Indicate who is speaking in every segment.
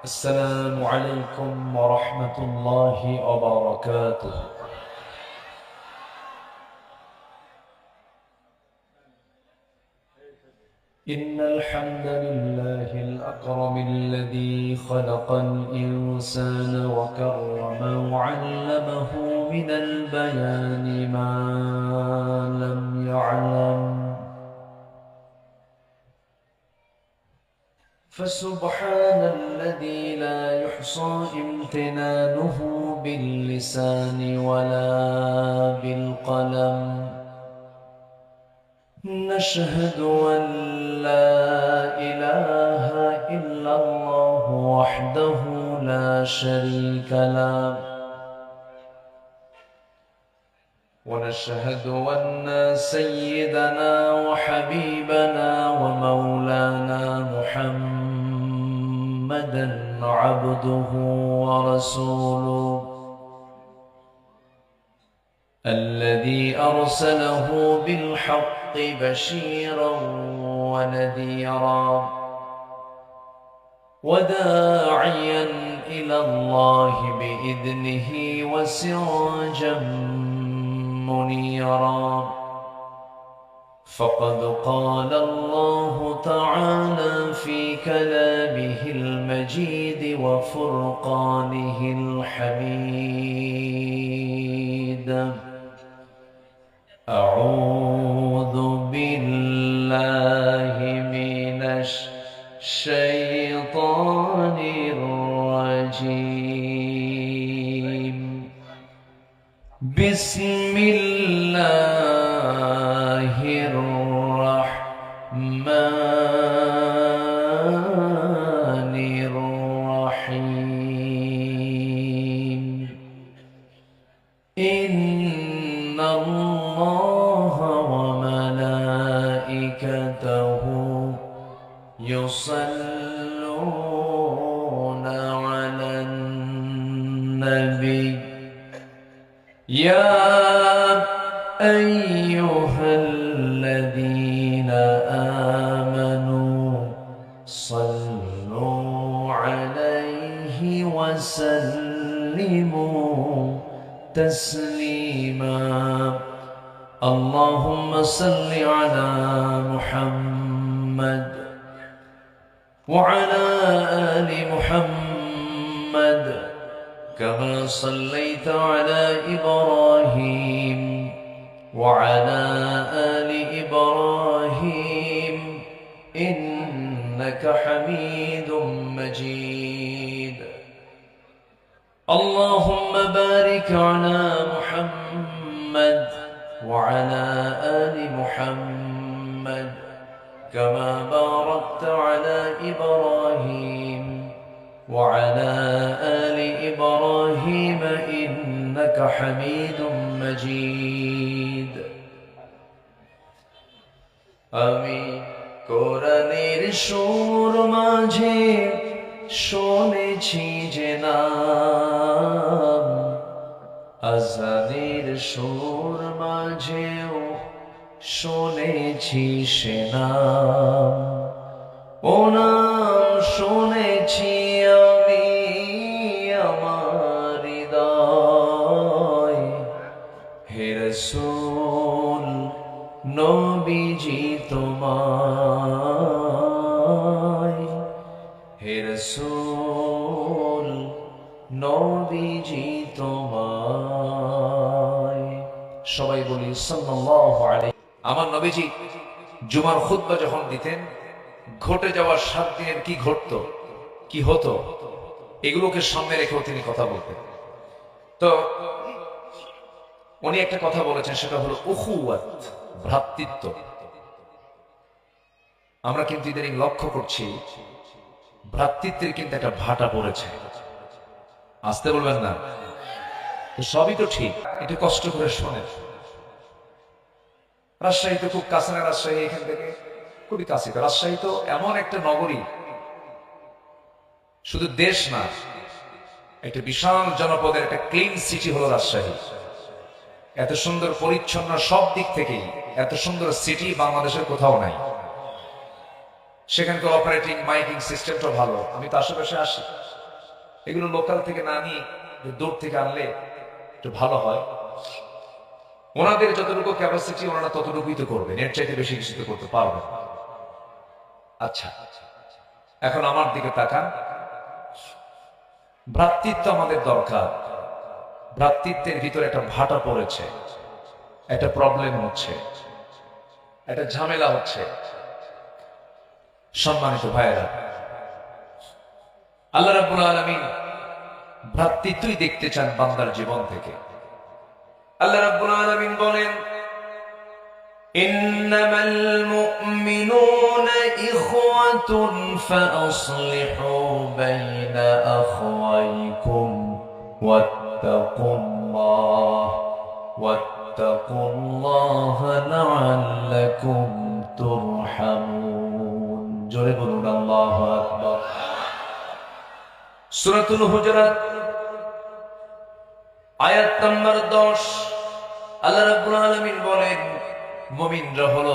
Speaker 1: السلام عليكم ورحمة الله وبركاته. إن الحمد لله الأكرم الذي خلق الإنسان وكرمه وعلمه من البيان ما لم يعلم، فسبحان الذي لا يحصى امتنانه باللسان ولا بالقلم. نشهد أن لا إله إلا الله وحده لا شريك له، ونشهد أن سيدنا وحبيبنا ومولانا محمدا عبده ورسوله الذي أرسله بالحق بشيرا ونذيرا وداعيا إلى الله بإذنه وسراجا منيرا. فقد قال الله تعالى في كلامه المجيد وفرقانه الحميد: أعوذ بالله من الشيطان الرجيم. بسم الله الرحمن الرحيم. إن الله وملائكته يصلون على النبي يا أيها الذين آمنوا صلوا عليه وسلموا تسليما. اللهم صل على محمد وعلى آل محمد كما صليت على إبراهيم وعلى آل إبراهيم إنك حميد مجيد. اللهم بارك على محمد وعلى آل محمد كما باركت على إبراهيم وعلى آل إبراهيم إنك حميد مجيد। আমি কোরআনের সুর মাঝে শুনেছি যে নাম, আযানের সুর মাঝেও শুনেছি সে নাম। ও নাম শুনেছি আমি আমার হৃদয়, হে রাসূল নবীজি তোমায়, হে রাসূল নবীজি তোমায়। সবাই বলি সাল্লাল্লাহু আলাইহি। আমার নবীজি জুমার খুতবা যখন দিতেন, ঘটে যাওয়া 7 দিনের কি ঘটতো, কি হতো, এগুলোকে সামনে রেখেও তিনি কথা বলতেন। তো উনি একটা কথা বলেছেন, সেটা হলো উখুওয়াত, ভ্রাতৃত্ব। আমরা কিন্তু ইদানিং লক্ষ্য করছি ভ্রাতৃত্বের কিন্তু একটা ভাটা পড়েছে। আসতে বলবেন না, তো সবই তো ঠিক, একটু কষ্ট করে শোনেন। রাজশাহী তো খুব কাছে না, রাজশাহী এখান থেকে খুবই কাছে। রাজশাহী তো এমন একটা নগরী, শুধু দেশ না, একটা বিশাল জনপদের একটা ক্লিন সিটি হলো রাজশাহী। এত সুন্দর পরিচ্ছন্ন সব দিক থেকেই এত সুন্দর সিটি বাংলাদেশের কোথাও নাই। সেখানকার অপারেটিং মাইকিং সিস্টেমটা ভালো। আমি তো আশেপাশে আসি, এগুলো লোকাল থেকে না নিয়ে দূর থেকে আনলে একটু ভালো হয়। ওনাদের যতটুকু ক্যাপাসিটি ওনারা ততটুকুই তো করবেন, এর চাইতে বেশি কিছু তো করতে পারবেন। আচ্ছা, এখন আমার দিকে তাকান। ভ্রাতৃত্ব আমাদের দরকার। ভ্রাতৃত্বের ভিতরে একটা ভাটা পড়েছে, একটা প্রবলেম হচ্ছে, একটা ঝামেলা হচ্ছে। সম্মানিত ভাইয়েরা, আল্লাহ রাব্বুল আলামিন ভ্রাতৃত্বই দেখতে চান বান্দার জীবন থেকে। আল্লাহ রাব্বুল আলামিন বলেন, ইন্নামাল মুমিনুনা ইখওয়াতুন ফাআসলিহু বাইনা আখওয়াইকুম ওয়াত্তাকুল্লাহ লাআল্লাকুম তুরহামুন। জোরে বলুন আল্লাহু আকবার। সূরাতুল হুজুরাত আয়াত নম্বর 10, আল্লাহ রাব্বুল আলামিন বলেন, মুমিনরা হলো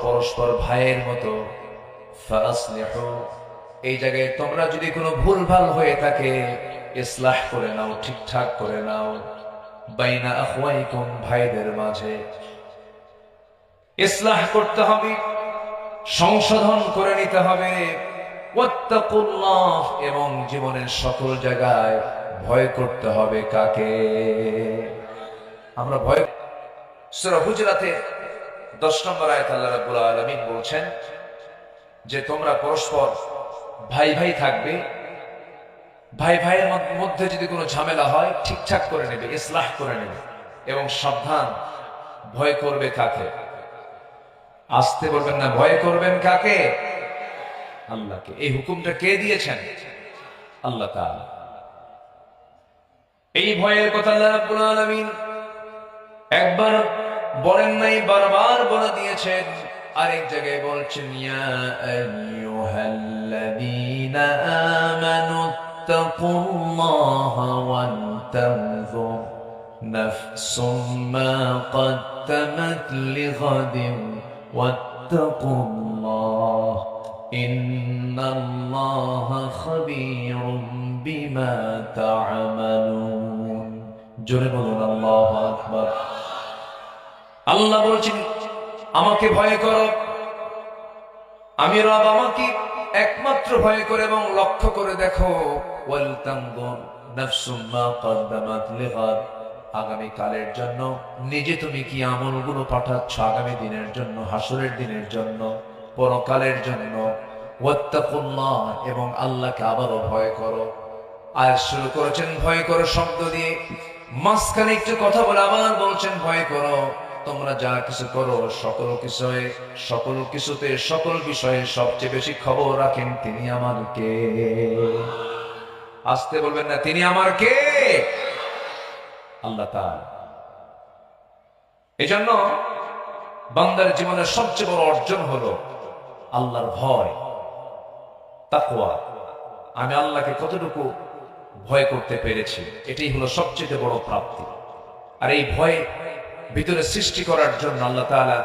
Speaker 1: পরস্পর ভাইয়ের মতো। ফাসলিহু, এই জায়গায় তোমরা যদি কোনো ভুলভাল হয়ে থাকে ইসলাহ করে নাও, ঠিকঠাক করে নাও। বাইনা আখওয়াইকুম, ভাইদের মাঝে ইসলাহ করতে হবে, সংশোধন করে নিতে হবে। ওয়াত্তাকুল্লাহ, এবং জীবনের সকল জায়গায় ভয় করতে হবে কাকে? আমরা ভয়। সূরা হুজরাতে 10 নম্বর আয়াত আল্লাহ রাব্বুল আলামিন বলছেন যে তোমরা পরস্পর ভাই ভাই থাকবে। ভাই ভাইয়ের মধ্যে যদি কোনো ঝামেলা হয় ঠিকঠাক করে নেবে, ইসলাহ করে নেবে, এবং সাবধান, ভয় করবে কাকে? আসতে বলবেন না, ভয় করবেন কাকে? আল্লাহকে। এই হুকুমটা কে দিয়েছেন? আল্লাহ তাআলা। এই ভয়ের কথা আল্লাহ রাব্বুল আলামিন একবার বলেন নাই, বারবার বলে দিয়েছেন। আরেক জায়গায় বলছেন, ইয়া আইয়ুহাল্লাযীনা আমানু তাকুল্লাহা ওয়াল তানজুর নাফসুম মা কদ্দামাত লিগাদিন ওয়াত্তাকুল্লাহ ইন্নাল্লাহা খাবীরুম বিমা তা'মালুন। জোরে বলুন আল্লাহু আকবার। আল্লাহ বলছেন, আমাকে ভয় করো, আমি রব, আমাকে একমাত্র ভয় করে এবং লক্ষ্য করে দেখো। ওয়াল তানজুর নাফসুম মা কদ্দামাত লিগাদ, আগামী কালের জন্য নিজে তুমি কি আমলগুলো পাঠাচ্ছ, আগামী দিনের জন্য, হাসরের দিনের জন্য, পরকালের জন্য। ওয়াত্তাকুল্লাহ, এবং আল্লাহকে আবারও ভয় করো। আর শুরু করেছেন ভয় করো শব্দ দিয়ে, মাঝখানে একটু কথা বলে আবার বলছেন ভয় করো। তোমরা যা কিছু করো সকল কিছুতে সকল বিষয়ে সবচেয়ে বেশি খবর রাখেন তিনি আমার কে? আসতে বলবেন না, তিনি আমার কে? আল্লাহ তাআলা। এজন্য বান্দার জীবনের সবচেয়ে বড় অর্জন হলো আল্লাহর ভয়, তাকওয়া। আমি আল্লাহকে কতটুকু ভয় করতে পেরেছি, এটাই হলো সবচেয়ে বড় প্রাপ্তি। আর এই ভয় ভিতরে সৃষ্টি করার জন্য আল্লাহ তাআলা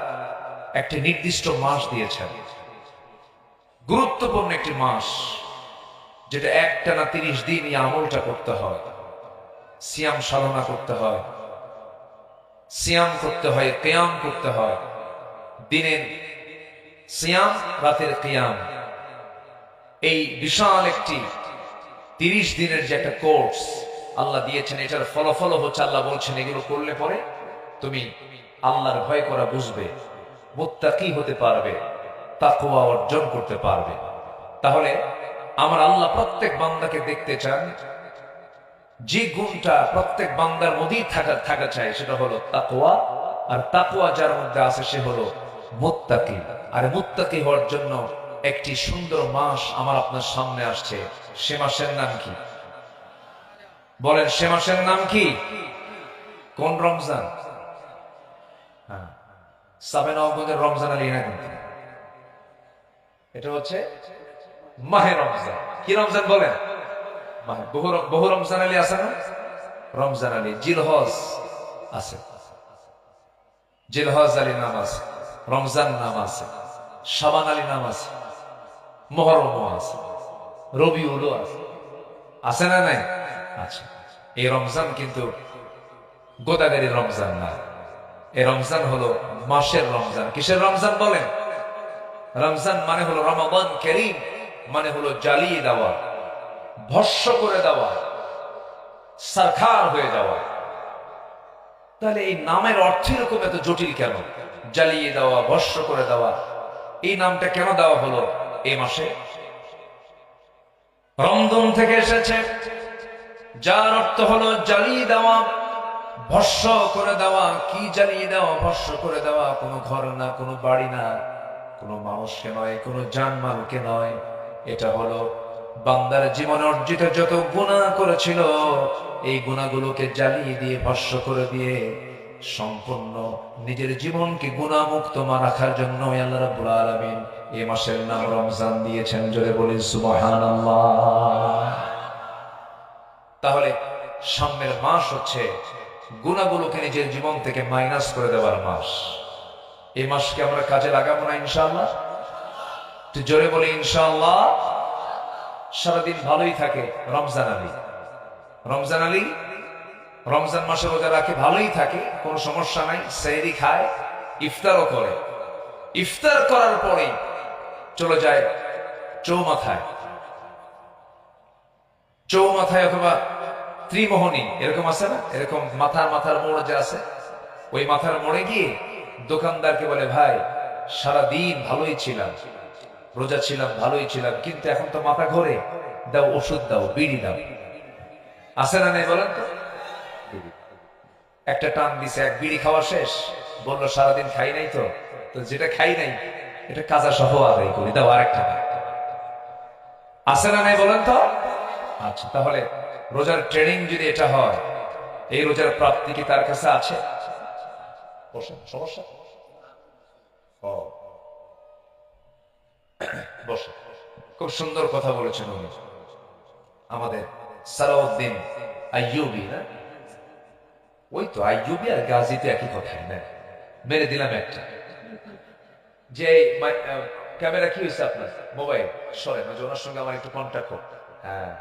Speaker 1: একটি নির্দিষ্ট মাস দিয়েছেন, গুরুত্বপূর্ণ একটি মাস, যেটা একটানা 30 দিন এই আমলটা করতে হয়। সিয়াম সাধনা করতে হয়, সিয়াম করতে হয়, কিয়াম করতে হয়। দিনের সিয়াম, রাতের কিয়াম, এই বিশাল একটি 30 দিনের যে একটা কোর্স আল্লাহ দিয়েছেন। এটার ফলাফল হচ্ছে, আল্লাহ বলছেন এগুলো করলে পরে তুমি আল্লাহর ভয় করা বুঝবে, মুত্তাকি হতে পারবে, তাকওয়া অর্জন করতে পারবে। তাহলে আমার আল্লাহ প্রত্যেক বান্দাকে দেখতে চান, যে গুণটা প্রত্যেক বান্দার মধ্যেই থাকা চাই সেটা হলো তাকওয়া। আর তাকওয়া যার মধ্যে আছে সে হলো মুত্তাকি। আর মুত্তাকি হওয়ার জন্য একটি সুন্দর মাস আমার আপনার সামনে আসছে। সে মাসের নাম কি? বলেন, সে মাসের নাম কি? কোন রমজান? হ্যাঁ, সাবেনগঞ্জের রমজান আলী না, কিন্তু এটা হচ্ছে মাহে রমজান। কি রমজান বলেন? বহু রমজান আলী আছে না? রমজান আলী, জিলহজ আছে, জিলহজ আলী নাম আছে, রমজান নাম আছে, শাবান আলী নাম আছে, মুহররম আছে, রবিউল আছে, আছে না নাই? আচ্ছা, এই রমজান কিন্তু গোদাগাড়ির রমজান না, এই রমজান হলো মাসের রমজান। কিসের রমজান বলেন? রমজান মানে হলো রমাদান কারীম, মানে হলো জ্বালিয়ে দেওয়া, ভস্ম করে দেওয়া, সারখার হয়ে যাওয়া। তাহলে এই নামের অর্থ এরকম এত জটিল কেন? জ্বালিয়ে দেওয়া, ভস্ম করে দেওয়া, এই নামটা কেন দেওয়া হলো এই মাসে? রমজান থেকে এসেছে, যার অর্থ হলো জ্বালিয়ে দেওয়া, ভস্ম করে দেওয়া। কি জ্বালিয়ে দেওয়া, ভস্ম করে দেওয়া? কোনো ঘর না, কোনো বাড়ি না, কোনো মানুষকে নয়, কোনো জানমালকে নয়। এটা হলো বান্দার জীবনে অর্জিত যত গুনাহ করেছিল, এই গুনাহগুলোকে জ্বালিয়ে দিয়ে, ভস্ম করে দিয়ে সম্পূর্ণ নিজের জীবনকে গুনাহমুক্ত রাখার জন্য আল্লাহ রাব্বুল আলামিন এই মাসের নাম রমজান দিয়েছেন। জোরে বলি সুবহানাল্লাহ। তাহলে সামনের মাস হচ্ছে গুনাহগুলোকে নিজের জীবন থেকে মাইনাস করে দেওয়ার মাস। এই মাসকে আমরা কাজে লাগাবো না ইনশাআল্লাহ? একটু জোরে বলি ইনশাআল্লাহ। সারাদিন ভালোই থাকে রমজান আলী। রমজান আলী রমজান মাসে রোজা রাখে, ভালোই থাকে, কোনো সমস্যা নাই, সেহরি খায়, ইফতারও করে। ইফতার করার পরে চলে যায় চৌমাথায়। চৌমাথায় অথবা ত্রিমোহনী এরকম আছে না, এরকম মাথার মোড় যে আছে, ওই মাথার মোড়ে গিয়ে দোকানদারকে বলে, ভাই সারাদিন ভালোই ছিলাম, রোজা ছিলাম, ভালোই ছিলাম, কিন্তু এখন তো মাথা ঘোরে, দাও ওষুধ, দাও বিড়ি দাও। আছে না নেই বলেন তো? একটা টান দিছে, এক বিড়ি খাওয়া শেষ, বললো সারাদিন খাই নাই তো, তো যেটা খাই নাই এটা কাজা সহ আদায় করি, দাও আরেকটা। আছে না নেই বলেন তো? আচ্ছা, তাহলে রোজার ট্রেনিং যদি এটা হয়, এই রোজার প্রাপ্তি কি তার কাছে আছে? সমস্যা? বসে। খুব সুন্দর কথা বলেছেন উনি, আমাদের সালাউদ্দিন আইয়ুবী না? ওই তো আইয়ুবী আর গাজী তো একই কথাই না? মেরে দিলাম একটা। যে ক্যামেরা কি হয়েছে আপনার মোবাইল সরেন, ওনার সঙ্গে আমার একটু কন্ট্যাক্ট হোক। হ্যাঁ,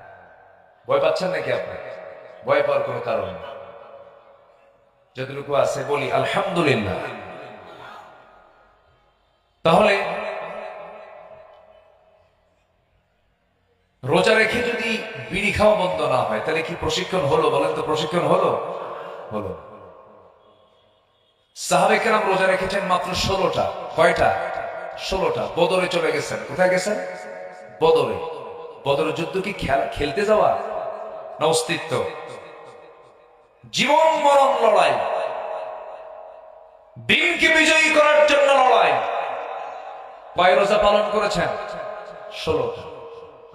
Speaker 1: ভয় পাচ্ছেন নাকি আপনার? ভয় পাওয়ার কোনো কারণ নেই, যতটুকু আছে বলি আলহামদুলিল্লাহ। তাহলে রোজা রেখে যদি বিড়ি খাওয়া বন্ধ না হয়, তাহলে কি প্রশিক্ষণ হলো বলেন তো? প্রশিক্ষণ হলো? হলো। সাহাবে কেরাম রোজা রেখেছেন মাত্র 16টা। কয়টা? 16টা। বদরে চলে গেছেন। কোথায় গেছেন? বদরে। বদরের যুদ্ধ কি খেলতে যাওয়া না অস্তিত্ব? জীবন মরণ লড়াই, দিনকে বিজয়ী করার জন্য লড়াই। কয় রোজা পালন করেছেন? 16টা।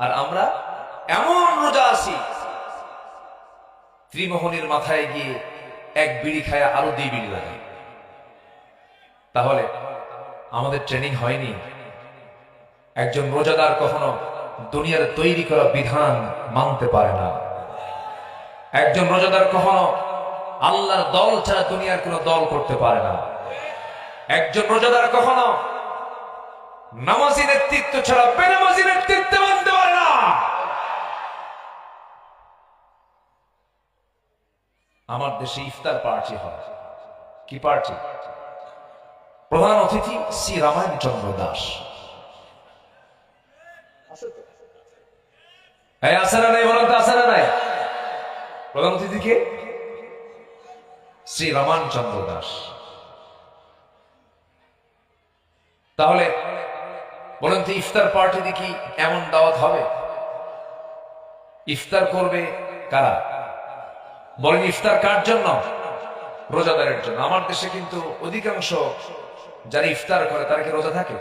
Speaker 1: আর আমরা এমন রোজা আছি, ত্রিমোহনীর মাথায় গিয়ে এক বিড়ি খায় আরো 2 বিড়ি লাগে। তাহলে আমাদের ট্রেনিং হয়নি। একজন রোজাদার কখনো দুনিয়ার তৈরি করা বিধান মানতে পারে না। একজন রোজাদার কখনো আল্লাহর দল ছাড়া দুনিয়ার কোনো দল করতে পারে না। একজন রোজাদার কখনো নামাজি নেতৃত্ব ছাড়া বেনামাজি নেতৃত্ব মানতে পারে না। আমার দেশে ইফতার পার্টি হয়। কি পার্টি? প্রধান অতিথি শ্রী রামায়ণ চন্দ্র দাস। আছে না নাই বলেন তো? আছে না নাই? প্রধান অতিথি কে? শ্রী রামায়ণ চন্দ্র দাস। তাহলে বলেন তো, ইফতার পার্টি কি এমন দাওয়াত হবে? ইফতার করবে কারা বলেন? ইফতার কার জন্য? রোজাদারের জন্য। আমার দেশে কিন্তু অধিকাংশ যারা ইফতার করে তারা কি রোজা থাকে?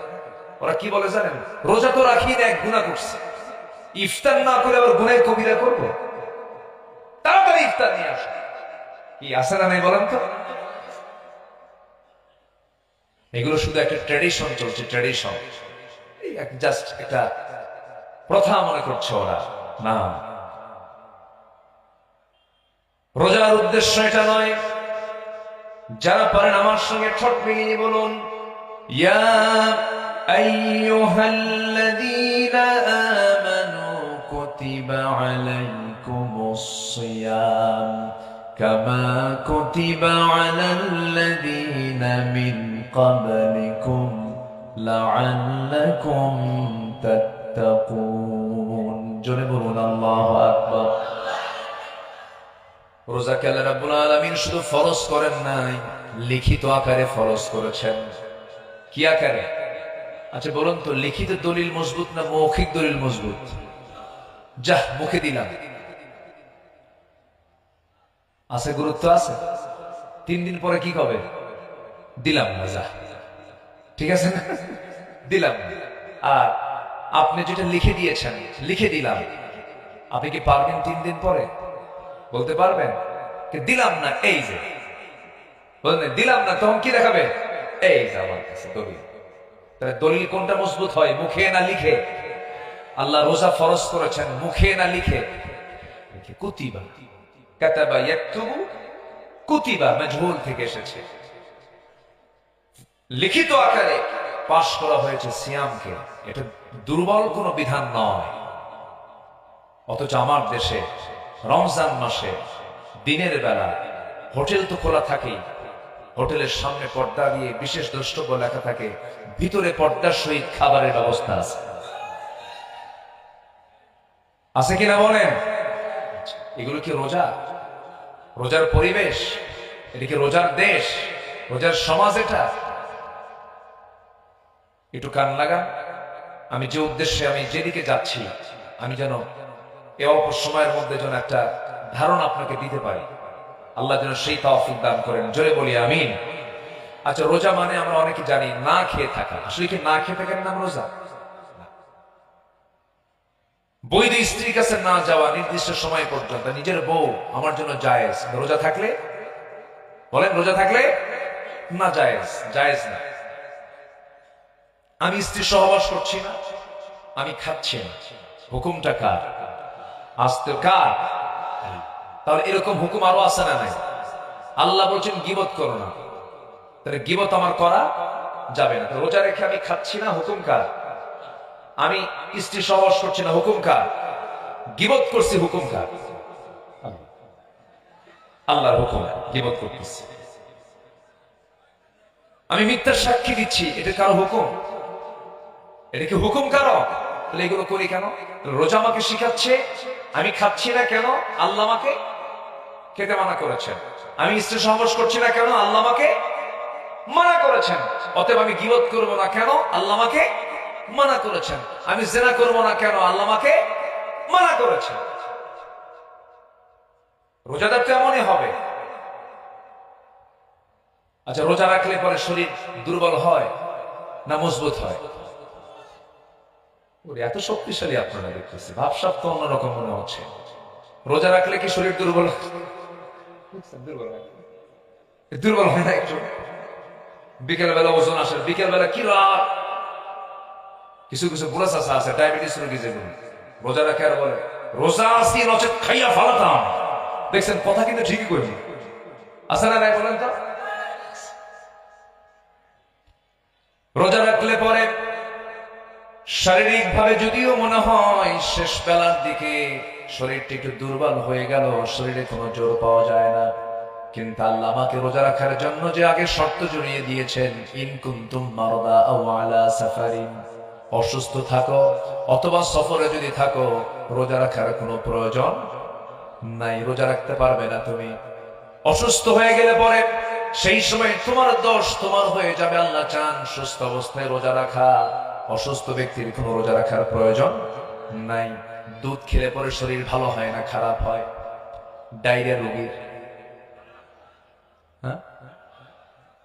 Speaker 1: ওরা কি বলে জানেন? রোজা তো রাখি না, এক গুনাহ করছে, ইফতার না করে আবার গুনাহের কবিরা করবো, তাড়াতাড়ি ইফতার নিয়ে আসে। কি আছে না নাই বলেন তো? এগুলো শুধু একটা ট্র্যাডিশন চলছে, ট্র্যাডিশন, জাস্ট একটা প্রথা মনে করছে ওরা। না, রোজার উদ্দেশ্য এটা নয়। যারা পারেন আমার সঙ্গে ঠোঁট ভেঙে বলুন, ইয়া আইয়ুহাল্লাযীনা আমানু কুতিবা আলাইকুমুস সিয়াম কামা কুতিবা আলাল্লাযীনা মিন ক্বাবলিকুম লাআল্লাকুম তাত্তাকুন। জোরে বলুন আল্লাহু আকবার। রোজাকে আল্লাহ রাব্বুল আলামিন শুধু ফরজ করেন নাই, লিখিত আকারে ফরজ করেছেন। কি আকারে? আচ্ছা বলুন তো, লিখিত দলিল মজবুত না মৌখিক দলিল মজবুত? যাহ, মুখে দিলাম, আছে গুরুত্ব আছে। 3 দিন পরে কি হবে? দিলাম না, যা, ঠিক আছে না, দিলাম। আর আপনি যেটা লিখে দিয়েছেন, লিখে দিলাম, আপনি কি পারবেন 3 দিন পরে বলতে পারবেন দিলাম না? এই যে বললেন দিলাম না, তখন কি দেখাবে? এই যে আমার কাছে দলিল। তাহলে দলিল কোনটা মজবুত হয়, মুখে না লিখে? আল্লাহ রোজা ফরজ করেছেন মুখে না লিখে? কুতিবা, কাতাবা ইয়াকতুবু, কুতিবা মাজহুল থেকে এসেছে, লিখিত আকারে পাশ করা হয়েছে সিয়ামকে। এটা দুর্বল কোনো বিধান নয়। অথচ আমার দেশে রমজান মাসে দিনের বেলা হোটেল তো খোলা থাকেই, হোটেলের সামনে পর্দা দিয়ে বিশেষ দ্রষ্টব্য লেখা থাকে, ভিতরে পর্দার সহিত খাবারের ব্যবস্থা আছে। আছে কিনা বলেন? এগুলো কি রোজা? রোজার পরিবেশ? এটা কি রোজার দেশ, রোজার সমাজ? এটা একটু কান লাগান। আমি যে উদ্দেশ্যে, আমি যেদিকে যাচ্ছি, আমি যেন এ অল্প সময়ের মধ্যে যেন একটা ধারণা আপনাকে দিতে পারি। আল্লাহ যেন সেই তৌফিক দান করেন। জোরে বলি আমিন। আচ্ছা, রোজা মানে আমরা অনেকে জানি না খেয়ে থাকা। আসলে কি না খেয়ে থাকার নাম রোজা? বৈধ স্ত্রীর কাছে না যাওয়া নির্দিষ্ট সময় পর্যন্ত, নিজের বউ আমার জন্য জায়েজ। রোজা থাকলে বলেন, রোজা থাকলে না জায়েজ, জায়েজ না। আমি স্ত্রী সহবাস করছি না, আমি খাচ্ছি না, হুকুমটা কার? আসতে কার? তাহলে এরকম হুকুম আরো আছে না নাই? আল্লাহ বলছেন গীবত করো না, তাহলে গীবত আমার করা যাবে না। রোজা রেখে আমি খাচ্ছি না, হুকুম কার? আমি স্ত্রী সহবাস করছি না, হুকুম কার? গীবত করছি, হুকুম কার? আল্লাহর হুকুম, গীবত করতেছি। আমি মিথ্যার সাক্ষী দিচ্ছি, এটা কারো হুকুম? এটা কি হুকুম কারো? তাহলে এগুলো করি কেন? রোজা আমাকে শিখাচ্ছে আমি খাচ্ছি না কেন? আল্লাহ আমাকে খেতে মানা করেছেন। আমি স্ত্রী সহবাস করছি না কেন? আল্লাহ আমাকে মানা করেছেন। অতএব আমি গীবত করবো না কেন? আল্লাহ আমাকে মানা করেছেন। আমি জিনা করবো না কেন? আল্লাহ আমাকে মানা করেছেন। রোজাদার তো এমনই হবে। আচ্ছা, রোজা রাখলে পরে শরীর দুর্বল হয় না মজবুত হয়? এত শক্তিশালী আপনারা দেখতেছে, ভাবসাব তো অন্যরকম মনে হচ্ছে। রোজা রাখলে কি শরীর দুর্বল? দুর্বল হয় না একটু? বিকেল বেলা ওজন আসে, বিকেল বেলা কি রাত। কিছু কিছু বুড়া চাষা আছে, ডায়াবেটিস রোগী, যেগুলো রোজা রাখে আর বলে রোজা আসি নচেত খাইয়া ফালাতাম। দেখছেন, কথা কিন্তু ঠিকই করি। আসে না নাই বলেন তো? রোজা রাখলে পরে শারীরিক ভাবে যদিও মনে হয় শেষ বেলার দিকে শরীরটা একটু দুর্বল হয়ে গেল, শরীরে কোনো জোর পাওয়া যায় না, কিন্তু আল্লাহ আমাকে রোজা রাখার জন্য যে আগে শর্ত জড়িয়ে দিয়েছেন, ইন কুনতুম মারদা আও আলা সাফারিন, অসুস্থ থাকো অথবা সফরে যদি থাকো, রোজা রাখার কোনো প্রয়োজন নাই, রোজা রাখতে পারবে না তুমি। অসুস্থ হয়ে গেলে পরে সেই সময় তোমার দোষ তোমার হয়ে যাবে। আল্লাহ চান সুস্থ অবস্থায় রোজা রাখা। অসুস্থ ব্যক্তির কোনো রোজা রাখার প্রয়োজন নাই। দুধ খেলে পরে শরীর ভালো হয় না, খারাপ হয়। ডায়রিয়া রোগীর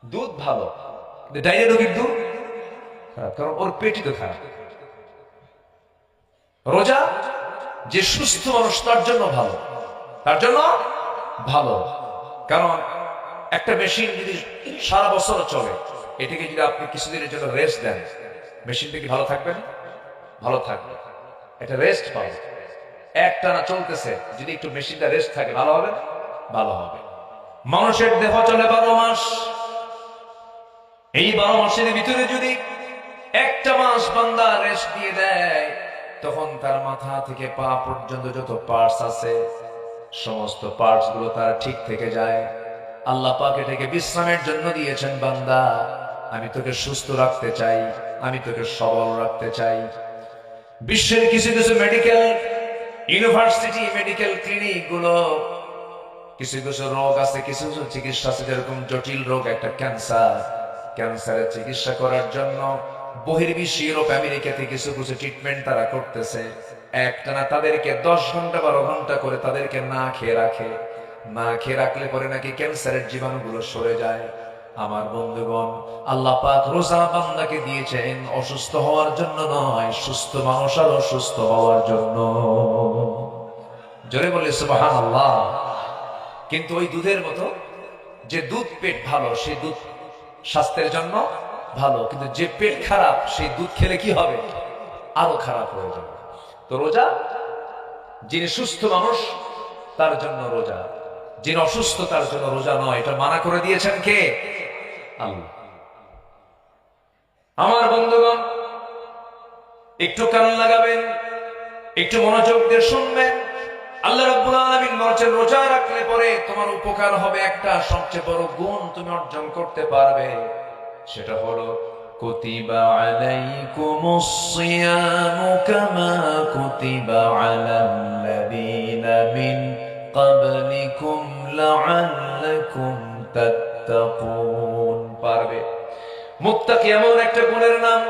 Speaker 1: দুধ ভালো, ডায়রিয়া রোগীর দুধ খারাপ, কারণ ওর পেটই তো খারাপ। রোজা যে সুস্থ মানুষ তার জন্য ভালো, তার জন্য ভালো। কারণ একটা মেশিন যদি সারা বছর চলে, এটাকে যদি আপনি কিছুদিনের জন্য রেস্ট দেন, মেশিনটা কি ভালো থাকবে? ভালো থাকবে। এটা রেস্ট পাবে। একটানা চলতেছে, যদি একটু মেশিনটা রেস্ট থাকে, ভালো হবে? ভালো হবে। মানুষের দেহ চলে 12 মাস। এই 12 মাসের ভিতরে যদি একটা মাস বান্দা রেস্ট দিয়ে দেয়, তখন তার মাথা থেকে পা পর্যন্ত যত পার্টস আছে সমস্ত পার্টস গুলো তার ঠিক থেকে যায়। আল্লাহ পাক এটাকে বিশ্রামের জন্য দিয়েছেন, বান্দা আমি তোকে সুস্থ রাখতে চাই, আমি তোকে সবল রাখতে চাই। বিশ্বের কিছু কিছু মেডিকেল ইউনিভার্সিটি, মেডিকেল ক্লিনিক গুলো কিছু কিছু রোগ আছে, কিছু কিছু চিকিৎসা আছে, যেরকম জটিল রোগ একটা ক্যান্সার, ক্যান্সারের চিকিৎসা করার জন্য বহির্বিশ্ব ইউরোপ আমেরিকাতে কিছু কিছু ট্রিটমেন্ট তারা করতেছে। একটানা তাদেরকে 10 ঘন্টা 12 ঘন্টা করে তাদেরকে না খেয়ে রাখে, না খেয়ে রাখলে পরে নাকি ক্যান্সারের জীবাণুগুলো সরে যায়। আমার বন্ধুগণ, আল্লাহ পাক রোজা বান্দাকে দিয়েছেন অসুস্থ হওয়ার জন্য নয়, সুস্থ মানুষ আর অসুস্থ হওয়ার জন্য। জোরে বলে সুবহানাল্লাহ। কিন্তু ওই দুধের মতো, যে দুধ পেট ভালো সেই দুধ স্বাস্থ্যের জন্য ভালো, কিন্তু যে পেট খারাপ সেই দুধ খেলে কি হবে? আরো খারাপ হয়ে যাবে। তো রোজা, যিনি সুস্থ মানুষ তার জন্য রোজা, যিনি অসুস্থ তার জন্য রোজা নয়। এটা মানা করে দিয়েছেন কে? আল্লাহ। আমার বন্ধুগণ, একটু কান লাগাবেন, একটু মনোযোগ দিয়ে শুনবেন। আল্লাহ রাব্বুল আলামিন বলেছেন রোজা রাখলে পরে তোমার উপকার হবে, একটা সবচেয়ে বড় গুণ তুমি অর্জন করতে পারবে, সেটা হলো কুতিবা আলাইকুমুস সিয়ামু কামা কুতিবা আলাল্লাযীনা মিন ক্বাবলিকুম লাআল্লাকুম তাত্তাকুন। পারবে। মুত্তাকি এমন একটা গুণের নাম,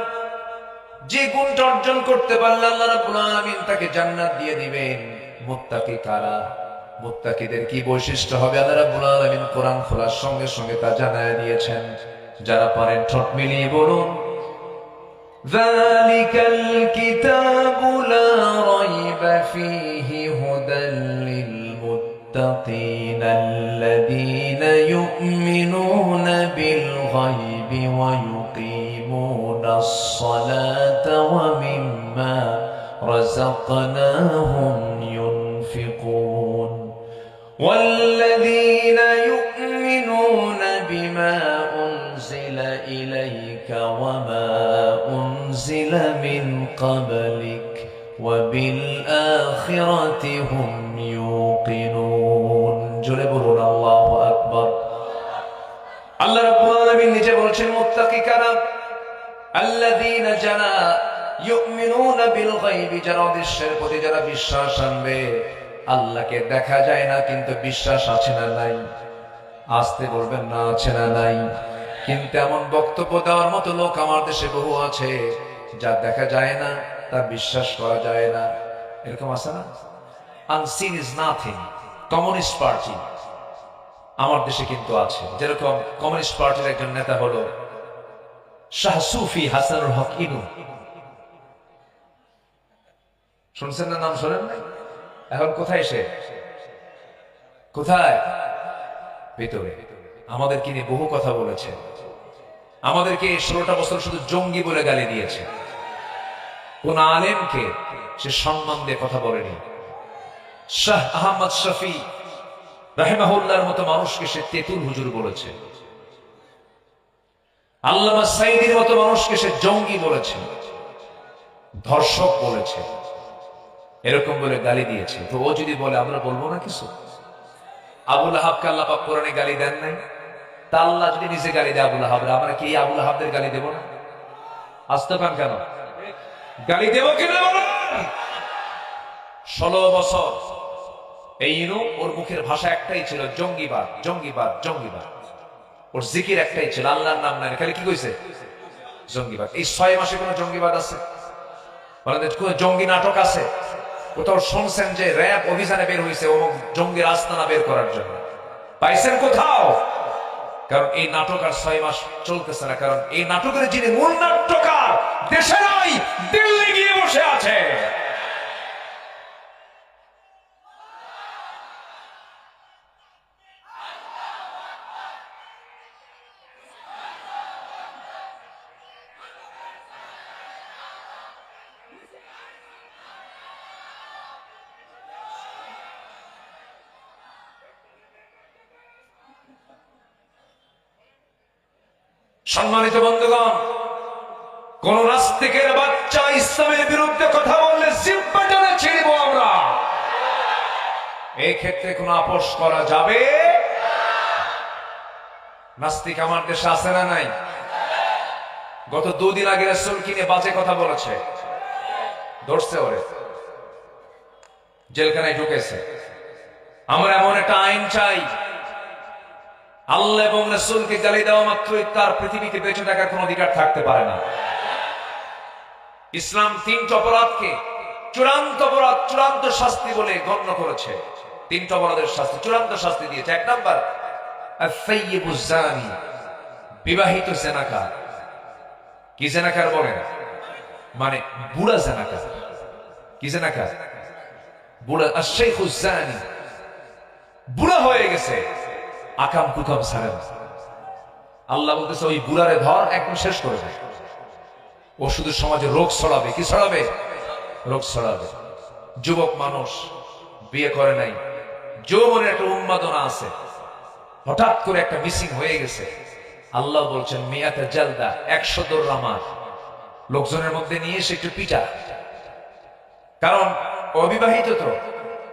Speaker 1: যে গুণটা অর্জন করতে পারলে আল্লাহ রাব্বুল আলামিন তাকে জান্নাত দিয়ে দিবেন। মুত্তাকি কারা? মুত্তাকিদের কি বৈশিষ্ট্য হবে আল্লাহ রাব্বুল আলামিন কোরআন খোলার সঙ্গে সঙ্গে তা জানায় দিয়েছেন। যারা পারেন ঠোঁট মিলিয়ে বলুন, যালিকাল কিতাবু লা রাইবা ফীহি হুদাল লিল মুত্তাকিন আল্লাযীনা ইউমিনুনা বিল গায়বি ওয়া ইউকিমুনাস সালাতা ওয়া মিম্মা রাযাকনাহুম ينفقون والذين يؤمنون بما أنزل إليك وما أنزل من قبلك وبالآخرة هم يوقنون جلبون الله أكبر الله رب العالمين নিজে বলছেন মুত্তাকি কারা? الذين جنا ইউমিনুনা বিল গায়বি, যারা অদৃশ্যের প্রতি যারা বিশ্বাস আনবে। আল্লাহকে দেখা যায় না কিন্তু বিশ্বাস আছে না নাই? আসতে বলবেন না, আছে না নাই? কিন্তু এমন বক্তব্য দেওয়ার মতো লোক আমার দেশে বহু আছে, যা দেখা যায় না তা বিশ্বাস করা যায় না। এরকম আছে না? Unseen is nothing. Communist party আমার দেশে কিন্তু আছে। যেরকম কমিউনিস্ট পার্টির একজন নেতা হলো শাহ সুফি হাসানুল হক ইনু। শুনছেন না? নাম শোনেন নাই? এখন কোথায় সে? কোথায়? ভিতরে। আমাদেরকে নিয়ে বহু কথা বলেছে, আমাদেরকে 16টা বছর শুধু জঙ্গি বলে গালি দিয়েছে। কোন আলেমকে সে সম্মান দিয়ে কথা বলেনি। শাহ আহমদ শফি রাহিমাহুল্লাহর মতো মানুষকে সে তেতুল হুজুর বলেছে। আল্লামা সাইদির মতো মানুষকে সে জঙ্গি বলেছে, ধর্ষক বলেছে, এরকম বলে গালি দিয়েছে। তো ও যদি বলে আমরা বলবো না কিছু? আবু লাহাবকে আল্লাহ পাক কোরআনে গালি দেন নাই? তা আল্লাহ যদি নিজে গালি দেয় আবু লাহাব, আমরা কি আবু লাহাবদের গালি দেব না? আসতে পান কেন? গালি দেব কিনা বলেন? 16 বছর এই ইনু, ওর মুখের ভাষা একটাই ছিল জঙ্গিবাদ, জঙ্গিবাদ, জঙ্গিবাদ। ওর জিকির একটাই ছিল, আল্লাহর নাম নাই, খালি কি কইছে? জঙ্গিবাদ। এই 6 মাসে কোন জঙ্গিবাদ আছে? কোন জঙ্গি নাটক আছে? কোথাও শুনছেন যে র‍্যাব অভিযানে বের হয়েছে অমুক জঙ্গির আস্তানা বের করার জন্য? পাইছেন কোথাও? কারণ এই নাটক আর 6 মাস চলতেছে না, কারণ এই নাটকের যিনি মূল নাট্যকার দেশে নাই, দিল্লি গিয়ে বসে আছে। সম্মানিত বন্ধুগণ, কোন নাস্তিকের বাচ্চা ইসলামের বিরুদ্ধে কথা বললে জিহ্বা টেনে ছিঁড়ব আমরা। এই ক্ষেত্রে কোনো আপোষ করা যাবে? নাস্তিক আমার দেশে আছে না নাই? গত 2 দিন আগে রাসূলকে নিয়ে বাজে কথা বলেছে, ধরছে, ওরে জেলখানায় ঢুকেছে। আমরা এমন একটা আইন চাই, আল্লাহ এবং রাসূলকে গালি দেওয়া মাত্রই তার পৃথিবীতে বেঁচে থাকার কোন অধিকার থাকতে পারে না। ইসলাম 3টা অপরাধকে চূড়ান্ত অপরাধ, চূড়ান্ত শাস্তি বলে গণ্য করেছে। 3টা অপরাধের শাস্তি, চূড়ান্ত শাস্তি দিয়েছে। 1 নাম্বার আস-সাইয়্যিবুজ জানি, বিবাহিত জেনাকার। কি জেনাকার বলেন? মানে বুড়া জেনাকার। কি জেনাকার? বুড়া। আশ-শাইখুজ জানি, বুড়া হয়ে গেছে, আকাম কুকাম ছাড়ে না। আল্লাহ বলতেছে ওই বুড়ারে ধর, একদম শেষ করে দেয়। ও শুধু সমাজে রোগ ছড়াবে। কি ছড়াবে? রোগ ছড়াবে। যুবক মানুষ, বিয়ে করে নাই, যৌবনের একটা উন্মাদনা আছে, হঠাৎ করে একটা মিসিং হয়ে গেছে। আল্লাহ বলছেন মিয়াতে জালদা, 100 দৌড়া মার, লোকজনের মধ্যে নিয়ে এসে একটু পিটা। কারণ অবিবাহিত, তো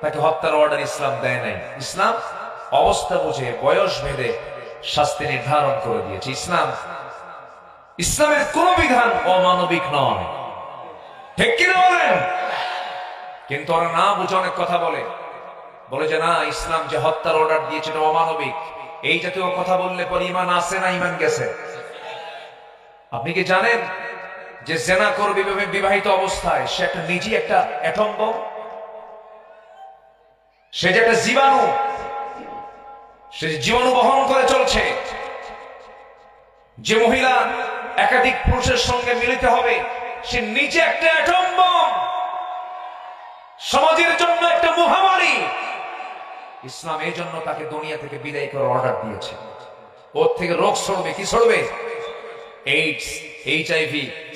Speaker 1: তাকে হত্যার অর্ডার ইসলাম দেয় নাই। ইসলাম অবস্থা বুঝে, বয়স ভেদে শাস্তি নির্ধারণ করে দিয়েছে। ইসলামের কোন বিধান অমানবিক নয়, ঠিক কিনা বলেন? কিন্তু ওরা না বুঝে অনেক কথা বলে যে না, ইসলাম যে হত্যার অর্ডার দিয়েছে এটা অমানবিক। এই জাতীয় কথা বললে পরে ইমান আছে না ইমান গেছে? আপনি কি জানেন যে জেনা করবে বিবাহিত অবস্থায় সে একটা নিজেই একটা অ্যাটম বম, সে যে একটা জীবাণু, সে জীবাণু বহন করে চলছে। যে মহিলা একাধিক পুরুষের সঙ্গে মিলিত হবে, সে নিজে একটা অ্যাটম বম, সমাজের জন্য একটা মহামারী। ইসলাম এই জন্য তাকে দুনিয়া থেকে বিদায় করার অর্ডার দিয়েছে। ওর থেকে রোগ ছড়বে। কি ছড়বে? এইডস, HIV,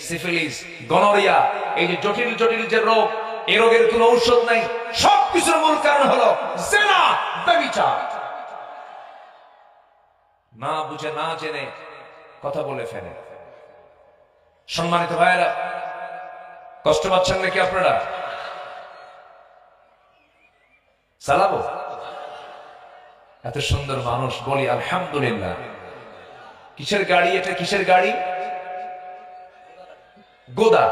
Speaker 1: সিফিলিস, গনোরিয়া, এই যে জটিল জটিল যে রোগ, এই রোগের কোনো ঔষধ নাই। সবকিছুর মূল কারণ হলো জিনা, ব্যভিচার। না বুঝে না জেনে কথা বলে ফেলে। সম্মানিত ভাইয়েরা, কষ্ট পাচ্ছেন নাকি আপনারা? চালাবো? এত সুন্দর মানুষ, বলি আলহামদুলিল্লাহ। কিসের গাড়ি এটা? কিসের গাড়ি? গোদা।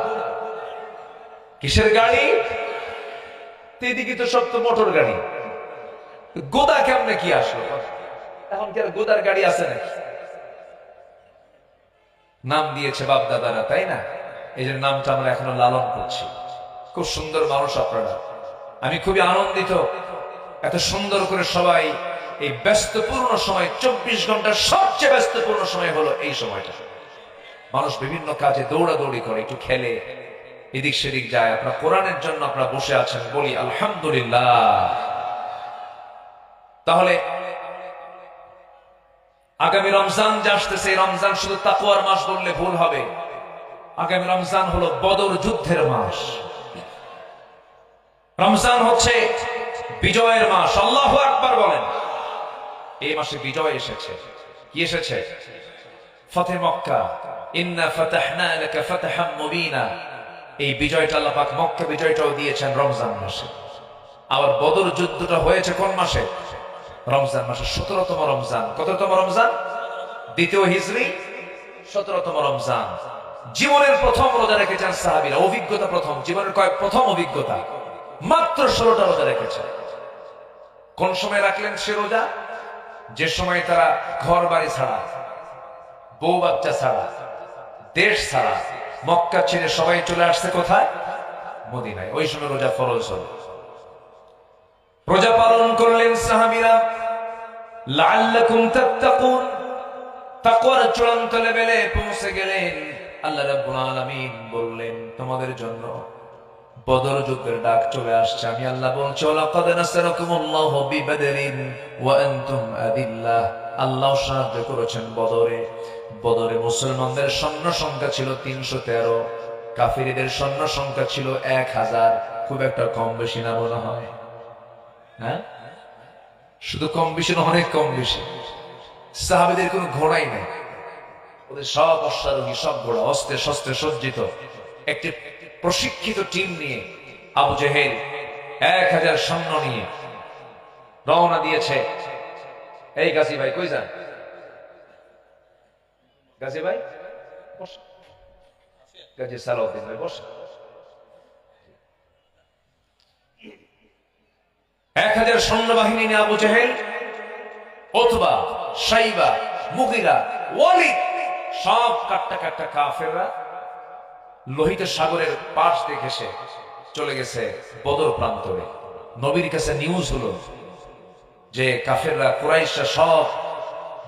Speaker 1: কিসের গাড়ি? এদিকে তো সব তো মোটর গাড়ি। গোদা কেমনে কি আসলো? এখন কি আর গোদার গাড়ি আছে নাকি? নাম দিয়েছে বাপ দাদারা, তাই না? এই যে নামটা আমরা এখনো লালন করছি। খুব সুন্দর মানুষ আপনারা, আমি খুবই আনন্দিত। এত সুন্দর করে সবাই এই ব্যস্তপূর্ণ সময়, 24 ঘন্টার সবচেয়ে ব্যস্তপূর্ণ সময় হলো এই সময়টা। মানুষ বিভিন্ন কাজে দৌড়াদৌড়ি করে, একটু খেলে, এদিক সেদিক যায়। আপনার কোরআনের জন্য আপনারা বসে আছেন, বলি আলহামদুলিল্লাহ। তাহলে আগামী রমজান যে আসতেছে, এই রমজান শুধু তাকওয়ার মাস বললে ভুল হবে। আগামী রমজান হলো বদর যুদ্ধের মাস। রমজান হচ্ছে বিজয়ের মাস। আল্লাহু আকবার বলেন। এই মাসে বিজয় এসেছে। কি এসেছে? ফতে মক্কা, ইন্না ফাতাহনা লাকা ফাতহাম মুবিনা। এই বিজয়টা আল্লাহ পাক মক্কা বিজয়টাও দিয়েছেন রমজান মাসে। আবার বদর যুদ্ধটা হয়েছে কোন মাসে? রমজান মাসে। 17তম রমজান। কততম রমজান? দ্বিতীয় হিজরি 17তম রমজান। জীবনের প্রথম রোজা রেখেছেন সাহাবীরা। অভিজ্ঞতা প্রথম, জীবনের প্রথম অভিজ্ঞতা। মাত্র 16টা রোজা রেখেছেন। কোন সময় রাখলেন সে রোজা? যে সময় তারা ঘর বাড়ি ছাড়া, বউ বাচ্চা ছাড়া, দেশ ছাড়া, মক্কা ছেড়ে সবাই চলে আসছে কোথায়? মদিনায়। ওই সময় রোজা ফরজ হল। রোজা পালন করলেন সাহাবীরা লাআল্লাকুম তাত্তাকুন। তাকওয়ার চূড়ান্ত লেভেলে পৌঁছে গেলেন। আল্লাহ রাব্বুল আলামিন বললেন তোমাদের জন্য বদর যুদ্ধের ডাক চলে আসছে। আমি আল্লাহ বলছি লাকাদ নাসারাকুমুল্লাহু বিবাদরিন ওয়া আনতুম আদিল্লাহ। আল্লাহ সাহায্য করেছেন বদরে। বদরে মুসলমানদের সৈন্য সংখ্যা ছিল 313, কাফিরদের সৈন্য সংখ্যা ছিল 1000। খুব একটা কম বেশি না মনে হয়? হ্যাঁ, শুধু কম বেশি না, অনেক কম বেশি। সাহাবীদের কোনো ঘোড়াই নেই, ওদের সব অশ্বারোহী, সব ঘোড়া অস্ত্রে শস্ত্রে সজ্জিত একটি প্রশিক্ষিত টিম নিয়ে আবু জেহেল 1000 সৈন্য নিয়ে রওনা দিয়েছে। এই গাজী ভাই কই যান? গাজী ভাই বসে, গাজী সালাউদ্দিন ভাই বসে। 1000 সৈন্যবাহিনী নিয়ে আবু জেহেল, উতবা, শাইবা, মুগীরা, ওয়ালিদ সব কাট্টা কাট্টা কাফেররা লোহিত সাগরের পাশ দেখে সে চলে গেছে বদর প্রান্তরে। নবীর কাছে নিউজ হলো যে কাফেররা, কুরাইশরা সব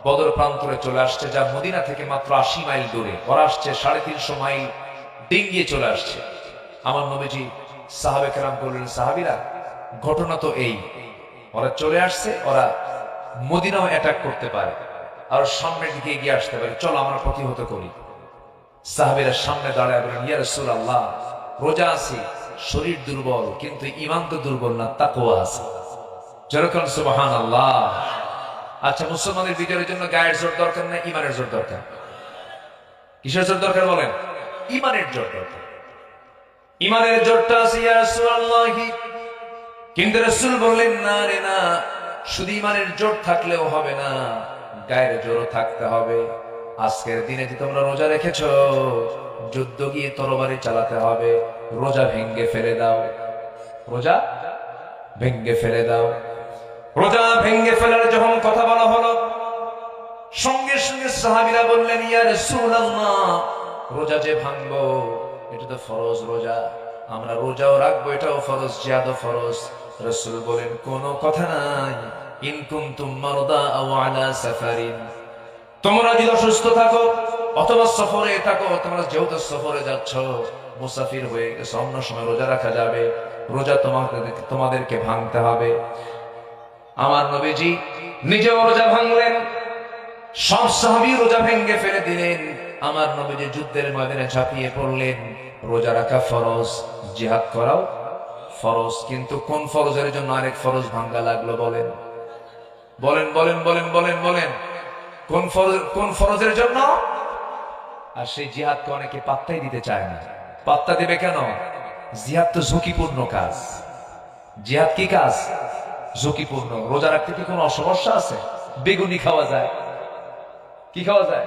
Speaker 1: বদর প্রান্তরে চলে আসছে, যা মদিনা থেকে মাত্র 80 মাইল দূরে। ওরা আসছে 350 মাইল ডিঙ্গিয়ে চলে আসছে। আমার নবীজি সাহাবে কেরাম বললেন, সাহাবীরা ঘটনা তো এই, ওরা চলে আসছে, ওরা মদিনাও অ্যাটাক করতে পারে আর সামনের দিকে এগিয়ে আসতে পারে, চলো আমরা প্রতিহত করি। সাহাবীরা সামনে দাঁড়ায় বলেন, ইয়া রাসূলুল্লাহ, রোজা আছি, শরীর দুর্বল, কিন্তু ঈমান তো দুর্বল না, তাকওয়া আছে। যেরকম সুবহানাল্লাহ। আচ্ছা, মুসলমানের বিজয়ের জন্য গায়ের জোর দরকার না ঈমানের জোর দরকার? কিসের জোর দরকার বলেন? ঈমানের জোর দরকার। ঈমানের জোরটা আছে ইয়া রাসূলুল্লাহ, কিন্তু রাসূল বললেন, না রে না, শুধু ঈমানের জোর থাকলেও হবে না, গায়ের জোরও থাকতে হবে। আজকের দিনে যে তোমরা রোজা রেখেছো, যুদ্ধ গিয়ে তরবারি চালাতে হবে, রোজা ভেঙ্গে ফেলে দাও, রোজা ভেঙ্গে ফেলে দাও। রোজা ভেঙ্গে ফেলার যখন কথা বলা হলো, সঙ্গে সঙ্গে সাহাবীরা বললেন, ইয়া রাসূলুল্লাহ, রোজা যে ভাঙবো এটা তো ফরজ রোজা, আমরা রোজাও রাখবো, এটাও ফরজ, জিহাদও ফরজ। রাসূল বলেন, কোনো কথা নাই, ইন কুনতুম মারদা আও আলা সাফারিন, তোমরা যদি অসুস্থ থাকো অথবা সফরে থাকো, তোমরা যেহেতু সফরে যাচ্ছ, মুসাফির হয়ে গেছো, অন্য সময় রোজা রাখা যাবে, রোজা তোমাদেরকে ভাঙতে হবে। আমার নবীজি নিজেও রোজা ভাঙলেন, সব সাহাবী রোজা ভেঙ্গে ফেলে দিলেন। আমার নবীজি যুদ্ধের ময়দানে ঝাঁপিয়ে পড়লেন। রোজা রাখা ফরজ, জিহাদ করাও ফরজ, কিন্তু কোন ফরজের জন্য আরেক ফরজ ভাঙ্গা লাগলো? বলেন বলেন বলেন বলেন বলেন বলেন, কোন ফরজের জন্য? আর সেই জিহাদকে অনেকে পাত্তাই দিতে চায় না। পাত্তা দেবে কেন? জিহাদ তো ঝুঁকিপূর্ণ কাজ। জিহাদ কি কাজ? ঝুঁকিপূর্ণ। রোজা রাখতে কি কোনো অসমস্যা আছে? বেগুনি খাওয়া যায়। কি খাওয়া যায়?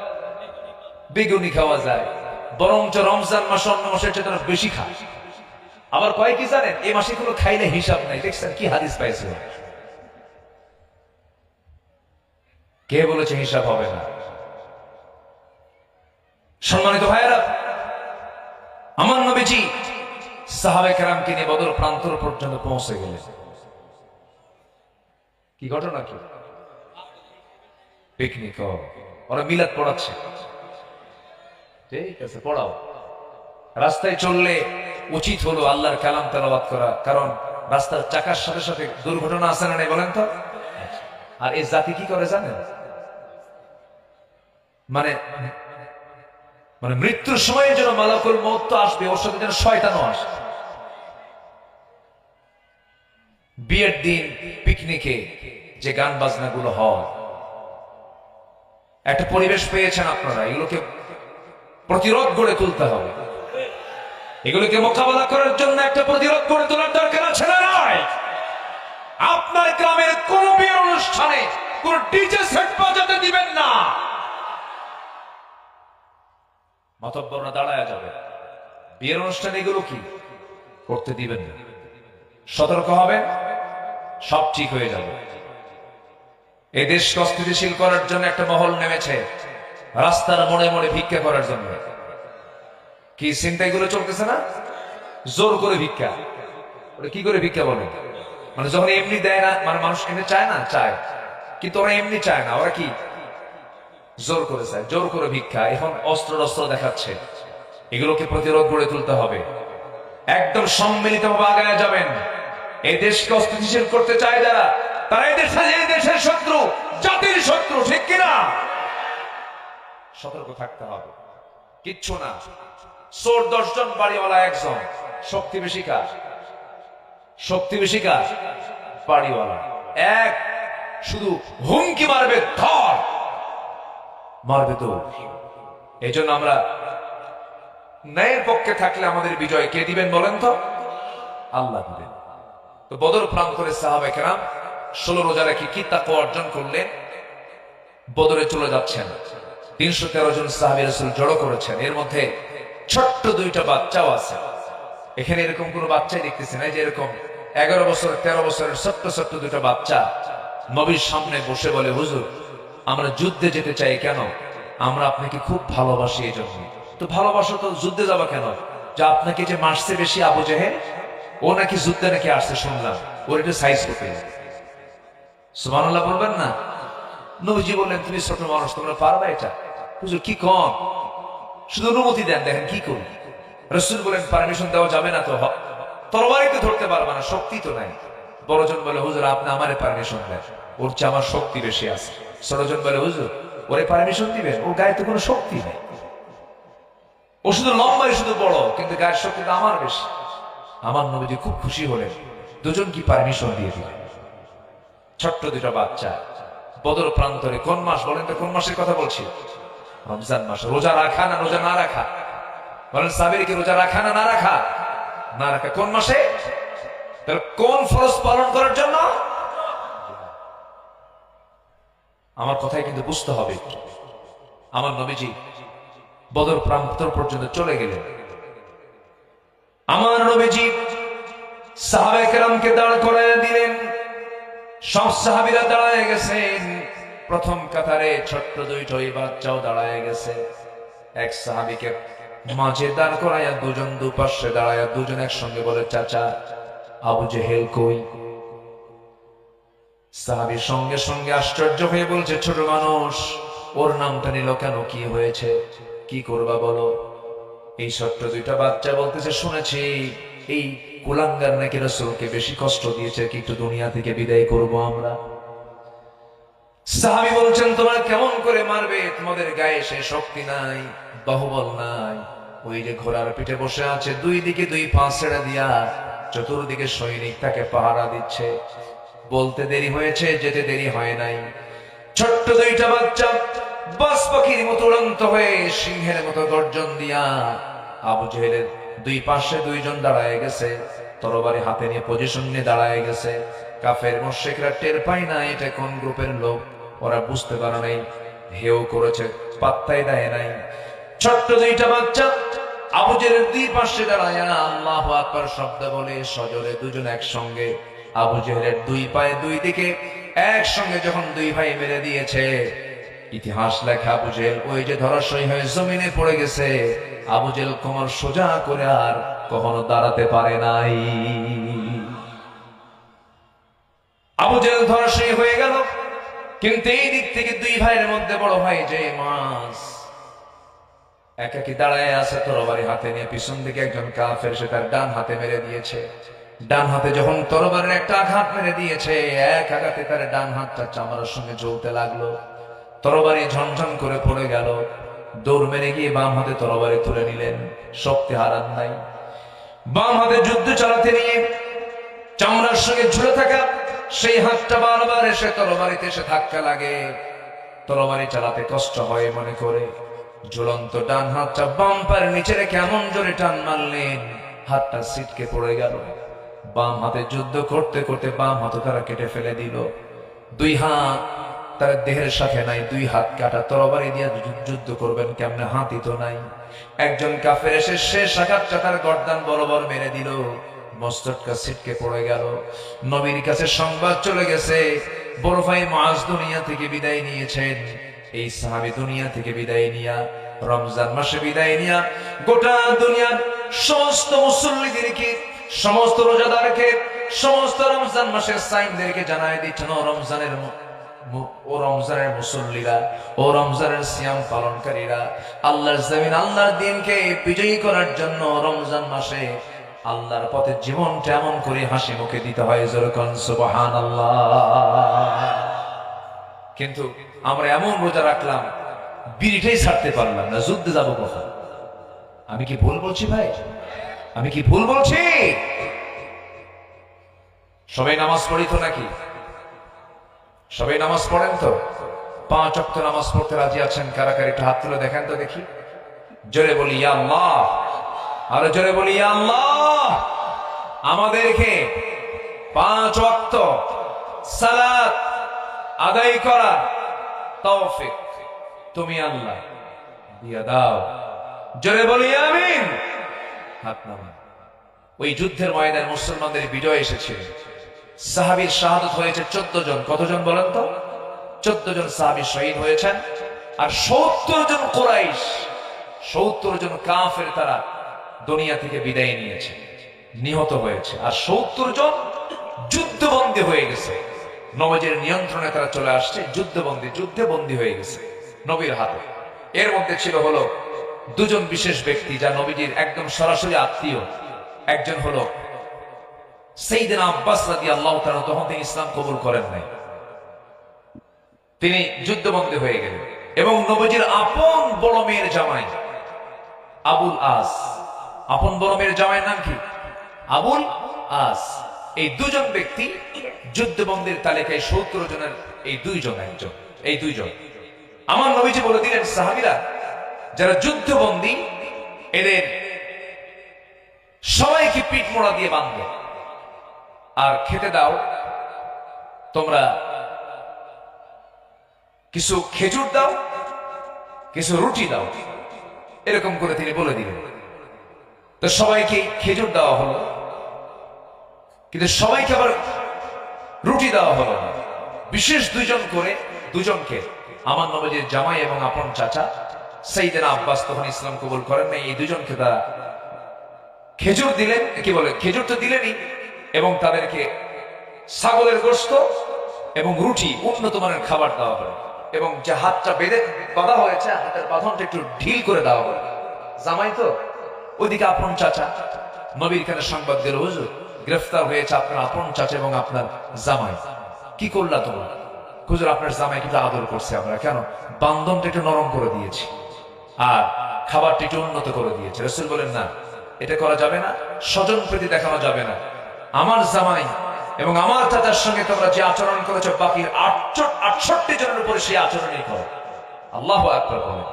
Speaker 1: বেগুনি খাওয়া যায়। বরঞ্চ রমজান মাস অন্য মাসের চেয়ে তারা বেশি খায়। আবার কয় কি জানেন, এই মাসে কোনো খাইলে হিসাব নাই। দেখছেন কি হাদিস পাইছে? কে বলেছে হিসাব হবে না? সম্মানিত ভাইয়েরা, আমার নবীজি সাহাবে কেরামকে নিয়ে বদর প্রান্তর পর্যন্ত পৌঁছে গেলেন। কি ঘটনা? কি পিকনিক? ওরা মিলাদ পড়াচ্ছে। ঠিক আছে, পড়াও। রাস্তায় চললে উচিত হলো আল্লাহর কালাম তেলাওয়াত করা, কারণ রাস্তার চাকার সাথে সাথে দুর্ঘটনা আছে না নাই বলেন তো? আর এই জাতি কি করে জানেন? মানে মানে মৃত্যুর সময় যেন মালাকুল মউত তো আসবে, ওর সাথে যেন শয়তানও আসে। বিয়ের দিন পিকনিকে যে গান বাজনা গুলো হয়, একটা পরিবেশ পেয়েছেন আপনারা, এগুলোকে প্রতিরোধ গড়ে তুলতে হবে। এগুলোকে মোকাবেলা করার জন্য একটা প্রতিরোধ গড়ে তোলার দরকার আছে না নয়? আপনার গ্রামের কোন বিয়ের অনুষ্ঠানে কোন ডিজে সেট বাজাতে দিবেন না। মাতব্বররা দাঁড়ায় যাবে। বিয়ের অনুষ্ঠানে এগুলো কি করতে দিবেন না। সতর্ক হবে, সব ঠিক হয়ে যাবে। এই দেশকে অস্থিতিশীল করার জন্য একটা মহল নেমেছে, রাস্তার মোড়ে মোড়ে ভিক্ষা করার জন্য। কি চিন্তাই গুলো চলতেছে না? জোর করে ভিক্ষা। কি করে ভিক্ষা বলে? মানে যখন এমনি দেয় না, মানে মানুষ এমনি চায় না, চায়, কিন্তু ওরা এমনি চায় না, ওরা কি জোর করে চায়, জোর করে ভিক্ষা। এখন অস্ত্র দেখাচ্ছে। এগুলোকে প্রতিরোধ গড়ে তুলতে হবে। একদম সম্মিলিতভাবে আগায় যাবেন। এই দেশকে অস্থিতিশীল করতে চায় যারা, তারা এই দেশের শত্রু, জাতির শত্রু, ঠিক কিনা? সতর্ক থাকতে হবে। কিচ্ছু না, চোর 10 জন, বাড়িওয়ালা 1 জন। শক্তি বেশি কার? শক্তি বেশি কার? বাড়িওয়ালা। এক শুধু হুমকি মারবে, ধর, মারবে দৌড়। এই জন্য আমরা ন্যায়ের পক্ষে থাকলে আমাদের বিজয় কে দিবেন বলেন তো? আল্লাহ দিবেন। তো বদর প্রান্তরে সাহাবায়ে কেরাম 16 রোজা রেখে কি তাকওয়া অর্জন করলেন? বদরে চলে যাচ্ছেন, 313 জন সাহাবী রাসূল জড়ো করেছেন। এর মধ্যে ছোট্ট 2টা বাচ্চাও আছে। এখানে এরকম কোনো বাচ্চাই দেখতেছি না, যে এরকম 11 বছর 13 বছরের ছোট্ট ছোট্ট 2টা বাচ্চা নবীর সামনে বসে বলে, হুজুর আমরা যুদ্ধে যেতে চাই। কেন? আমরা আপনাকে খুব ভালোবাসি এই জন্য। তো ভালোবাসো তো যুদ্ধে যাবা কেন? যে আপনাকে যে মারছে বেশি আবু জেহেল, ও নাকি যুদ্ধে নাকি আসছে শুনলাম, ওর একটু সাইজ করতে। সুবহানাল্লাহ বলবেন না? নবীজি বললেন, তুমি ছোট মানুষ, তোমরা পারবা এটা? হুজুর কি কম, শুধু অনুমতি দেন, দেখেন কি করি। রাসূল বলেন, পারমিশন দেওয়া যাবে না তো, তরবারি তো ধরতে পারবা না, শক্তি তো নাই। বড়জন বলে, হুজুর আপনি আমারে পারমিশন দেন, ওর চেয়ে আমার শক্তি বেশি আছে। ছোটজন বলে, হুজুর ওরে পারমিশন দিবেন, ওর গায়ে তো কোনো শক্তি নেই, ও শুধু লম্বাই শুধু বড়, কিন্তু গায়ের শক্তি তো আমার বেশি। আমার নবীজি খুব খুশি হলেন, দুজন কি পারমিশন দিয়ে দিলেন। ছোট্ট 2টা বাচ্চা বদর প্রান্তরে। কোন মাস বলেন তো? কোন মাসের কথা বলছি? রমজান মাস। রোজা রাখা না রোজা না রাখা? বলেন সাবির কি রোজা রাখা না না রাখা? না রাখা। কোন মাসে? তাহলে কোন ফরজ পালন করার জন্য? আমার কথাই কিন্তু বুঝতে হবে। আমার নবীজি বদর প্রান্তর পর্যন্ত চলে গেলেন। আমার নবীজি সাহাবায়ে কেরামকে দাঁড় করায় দিলেন। সব সাহাবীরা দাঁড়ায় গেছেন। প্রথম কাতারে ছোট্ট 2টা বাচ্চাও দাঁড়ায় গেছে। এক সাহাবীকে মাঝে দাঁড় করাইয়া দুজন দুপাশে দাঁড়াইয়া দুজন একসঙ্গে বলে, চাচা আবু জেহেল কই? সাহাবী সঙ্গে সঙ্গে আশ্চর্য হয়ে বলছে, ছোট মানুষ, ওর নামটা নিল কেন? কি হয়েছে? কি করবা বলো? এই ছোট্ট 2টা বাচ্চা বলতেছে, শুনেছি এই কুলাঙ্গার নাকি রাসূলকে বেশি কষ্ট দিয়েছে, কি একটু দুনিয়া থেকে বিদায় করব আমরা। সাহাবী বলছেন, তোমরা কেমন করে মারবে? তোমাদের গায়ে সে শক্তি নাই, বাহুবল নাই। ওই যে ঘোড়ার পিঠে বসে আছে, 2 দিকে 2 পা ছেড়ে দিয়া চতুর্দিকে সৈনিক তাকে পাহারা দিচ্ছে। বলতে দেরি হয়েছে, যেতে দেরি হয় নাই। ছোট্ট 2টা বাচ্চা বাস পাখির মতো উড়ন্ত হয়ে সিংহের মতো গর্জন দিয়া আবু জেহেলের 2 পাশে 2 জন দাঁড়ায় গেছে, তরবারি হাতে নিয়ে পজিশন নিয়ে দাঁড়ায় গেছে। কাফের মুশরিকরা টের পায় না এটা কোন গ্রুপের লোক, ওরা বুঝতে পারে নাই, হেও করেছে, পাত্তাই দেয় নাই। ছোট্ট 2টা বাচ্চা আবু জেহেলের 2 পাশে দাঁড়ায় আল্লাহু আকবার শব্দ বলে সজোরে দুজন একসঙ্গে আবু জেহেলের 2 পায়ে 2 দিকে একসঙ্গে যখন 2 ভাই মেরে দিয়েছে, ইতিহাস লেখা আবু জেহেল ওই যে ধরাশয়ী হয়ে জমিনে পড়ে গেছে। আবু জেহেল কোমর সোজা করে আর কখনো দাঁড়াতে পারে নাই। আবু জেহেল ধরাশয়ী হয়ে গেল। কিন্তু এই দিক থেকে 2 ভাইয়ের মধ্যে বড় ভাই যে মাস একাকি দাঁড়ায় আছে তরবারি হাতে নিয়ে। পিছন দিকে একজন কাফের সে তার ডান হাতে মেরে দিয়েছে। ডান হাতে যখন তরবারির একটা আঘাত মেরে দিয়েছে, এক আঘাতে তার ডান হাতটা চামড়ার সঙ্গে জ্বলতে লাগলো। তরবারি ঝনঝন করে পড়ে গেল। দৌড় মেরে গিয়ে বাম হাতে তরবারি তুলে নিলেন, শক্তি হারান নাই। বাম হাতে যুদ্ধ চালাতে নিয়ে চামড়ার সঙ্গে ঝুলে থাকা সেই হাতটা বারবার এসে তরবারিতে এসে ধাক্কা লাগে। তরবারি চালাতে কষ্ট হয় মনে করে ঝুলন্ত ডান হাতটা বাম পায়ের নিচে রেখে এমন জোরে টান মারলেন, হাতটা ছিটকে পড়ে গেল। বাম হাতে যুদ্ধ করতে করতে বাম হাত তারা কেটে ফেলে দিল। 2 হাত তার দেহের সাথে নাই, 2 হাত কাটা। তরবারি দিয়ে যুদ্ধ করবেন কেমনে? হাতই তো নাই। একজন কাফের এসে শেষ আঘাতটা তার গর্দান বরাবর মেরে দিল, মস্তকটা ছিটকে পড়ে গেল। নবীর কাছে সংবাদ চলে গেছে, বড় ভাই মুআজ দুনিয়া থেকে বিদায় নিয়েছেন। এই সাহাবী দুনিয়া থেকে বিদায় নিয়া রমজান মাসে বিদায় নিয়া গোটা দুনিয়ার সমস্ত মুসল্লিদেরকে, সমস্ত রোজাদারকে, সমস্ত রমজান মাসের সাইমদেরকে জানায় দিচ্ছেন, ও রমজানের মুসল্লিরা, ও রমজানের সিয়াম পালনকারীরা, আল্লাহর জমিন আল্লাহর দ্বীনকে বিজয়ী করার জন্য রমজান মাসে আল্লাহর পথে জীবনটা এমন করে হাসি মুখে দিতে হয়, যেরকম সুবহানাল্লাহ। কিন্তু আমরা এমন রোজা রাখলাম, বিড়িটাই ছাড়তে পারলাম না, যুদ্ধে যাবো কোথায়? আমি কি ভুল বলছি ভাই? আমি কি ভুল বলছি? সবাই নামাজ পড়ি তো নাকি? সবাই নামাজ পড়েন তো? 5 ওয়াক্ত নামাজ পড়তে রাজি আছেন কারা কারা? একটু হাত তুলে দেখেন তো দেখি। জোরে বলি ইয়া আল্লাহ, আর জোরে বলি ইয়া আল্লাহ। আমাদেরকে 5 ওয়াক্ত সালাত আদায় করা তৌফিক তুমি আল্লাহ দিয়ে দাও। জোরে বলি আমিন। হাত নামান। ওই যুদ্ধের ময়দানে মুসলমানদের বিজয় এসেছে। সাহাবীর শাহাদাত হয়েছে 14 জন। কতজন বলেন তো? 14 জন সাহাবী শহীদ হয়েছেন। আর 70 জন কুরাইশ, 70 জন কাফের তারা দুনিয়া থেকে বিদায় নিয়েছে, নিহত হয়েছে। আর 70 জন যুদ্ধবন্দী হয়ে গেছে। নবীর নিয়ন্ত্রণে তারা চলে আসছে, যুদ্ধে বন্দী হয়ে গেছে নবীর হাতে। এর মধ্যে ছিল হলো 2 জন বিশেষ ব্যক্তি যা নবীজির একদম সরাসরি আত্মীয়। একজন হলো সাইয়েদনা আব্বাস রাদিয়াল্লাহু তাআলা, তখন তিনি ইসলাম কবুল করেন নাই, তিনি যুদ্ধবন্দী হয়ে গেলেন। এবং নবীজির আপন বড় মেয়ের জামাই আবুল আস, আপন বড় মেয়ের জামাইয়ের নাম কি? আবুল আস। এই 2 জন ব্যক্তি যুদ্ধবন্দীর তালিকায় 70 জনের এই 2 জন একজন, এই 2 জন। আমার নবীজি বলে দিলেন, সাহাবীরা যারা যুদ্ধবন্দী এদের সবাইকে পিঠ মোড়া দিয়ে বাঁধবে আর খেতে দাও, তোমরা কিছু খেজুর দাও, কিছু রুটি দাও, এরকম করে তিনি বলে দিলেন। তো সবাইকে খেজুর দেওয়া হলো, কিন্তু সবাইকে আবার রুটি দেওয়া হলো না। বিশেষ 2 জন করে, 2 জনকে, আমার নবীজির জামাই এবং আপন চাচা সাইয়েদনা আব্বাস তখন ইসলাম কবুল করেন নাই, এই 2 জনকে তারা খেজুর দিলেন। কি বলে? খেজুর তো দিলেনই, এবং তাদেরকে ছাগলের গোশত এবং রুটি, উন্নত মানের খাবার দেওয়া হলো। এবং যে হাতটা বাঁধা হয়েছে, হাতের বাঁধনটা একটু ঢিল করে দেওয়া হলো। জামাই তো, ওইদিকে আপন চাচা। নবীর কাছে সংবাদ দিল, হুজুর গ্রেফতার হয়েছে আপনার আপন চাচা এবং আপনার জামাই। কি করলা তোমরা? হুজুর আপনার জামাই কিন্তু আদর করছে আমরা। কেন? বান্ধনটা একটু নরম করে দিয়েছি আর খাবারটা একটু উন্নত করে দিয়েছে। রাসূল বলেন, না, এটা করা যাবে না, স্বজন প্রীতি দেখানো যাবে না। আমার জামাই এবং আমার চাচার সঙ্গে তোমরা যে আচরণ করেছো, বাকি 68 জনের উপরে সেই আচরণই করো। আল্লাহু আকবার বলেন।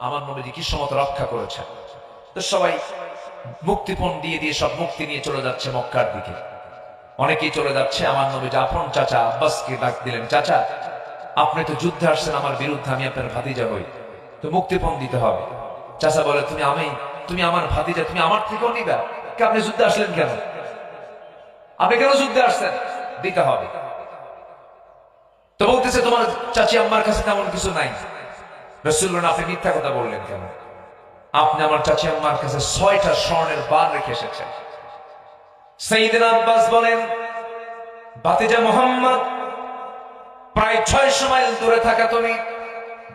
Speaker 1: আমার নবীজি কি সমত রক্ষা করেছেন। তো সবাই মুক্তিপণ দিয়ে সব মুক্তি নিয়ে চলে যাচ্ছে মক্কার দিকে। অনেকেই চলে যাচ্ছে। আমার নবীজি আপন চাচা আব্বাসকে ডাক দিলেন, চাচা আপনি তো যুদ্ধে আসছেন আমার বিরুদ্ধে, আমি আপনার ভাতিজা হই, তো মুক্তিপণ দিতে হবে। চাচা বলে, তুমি আমার ভাতিজা, তুমি আমার থেকেও নিবা? আপনি যুদ্ধে আসলেন কেন? আপনি কেন যুদ্ধে আসছেন? দিতে হবে। তো বলতেছে, তোমার চাচি আম্মার কাছে তেমন কিছু নাই। রাসূল বলেন, আপনি মিথ্যা কথা বললেন কেন? আপনি আমার চাচি আম্মার কাছে 6টা স্বর্ণের বার রেখে এসেছেন। সাইয়েদনা আব্বাস বলেন, ভাতিজা মুহাম্মদ, প্রায় 600 মাইল দূরে থাকা তুমি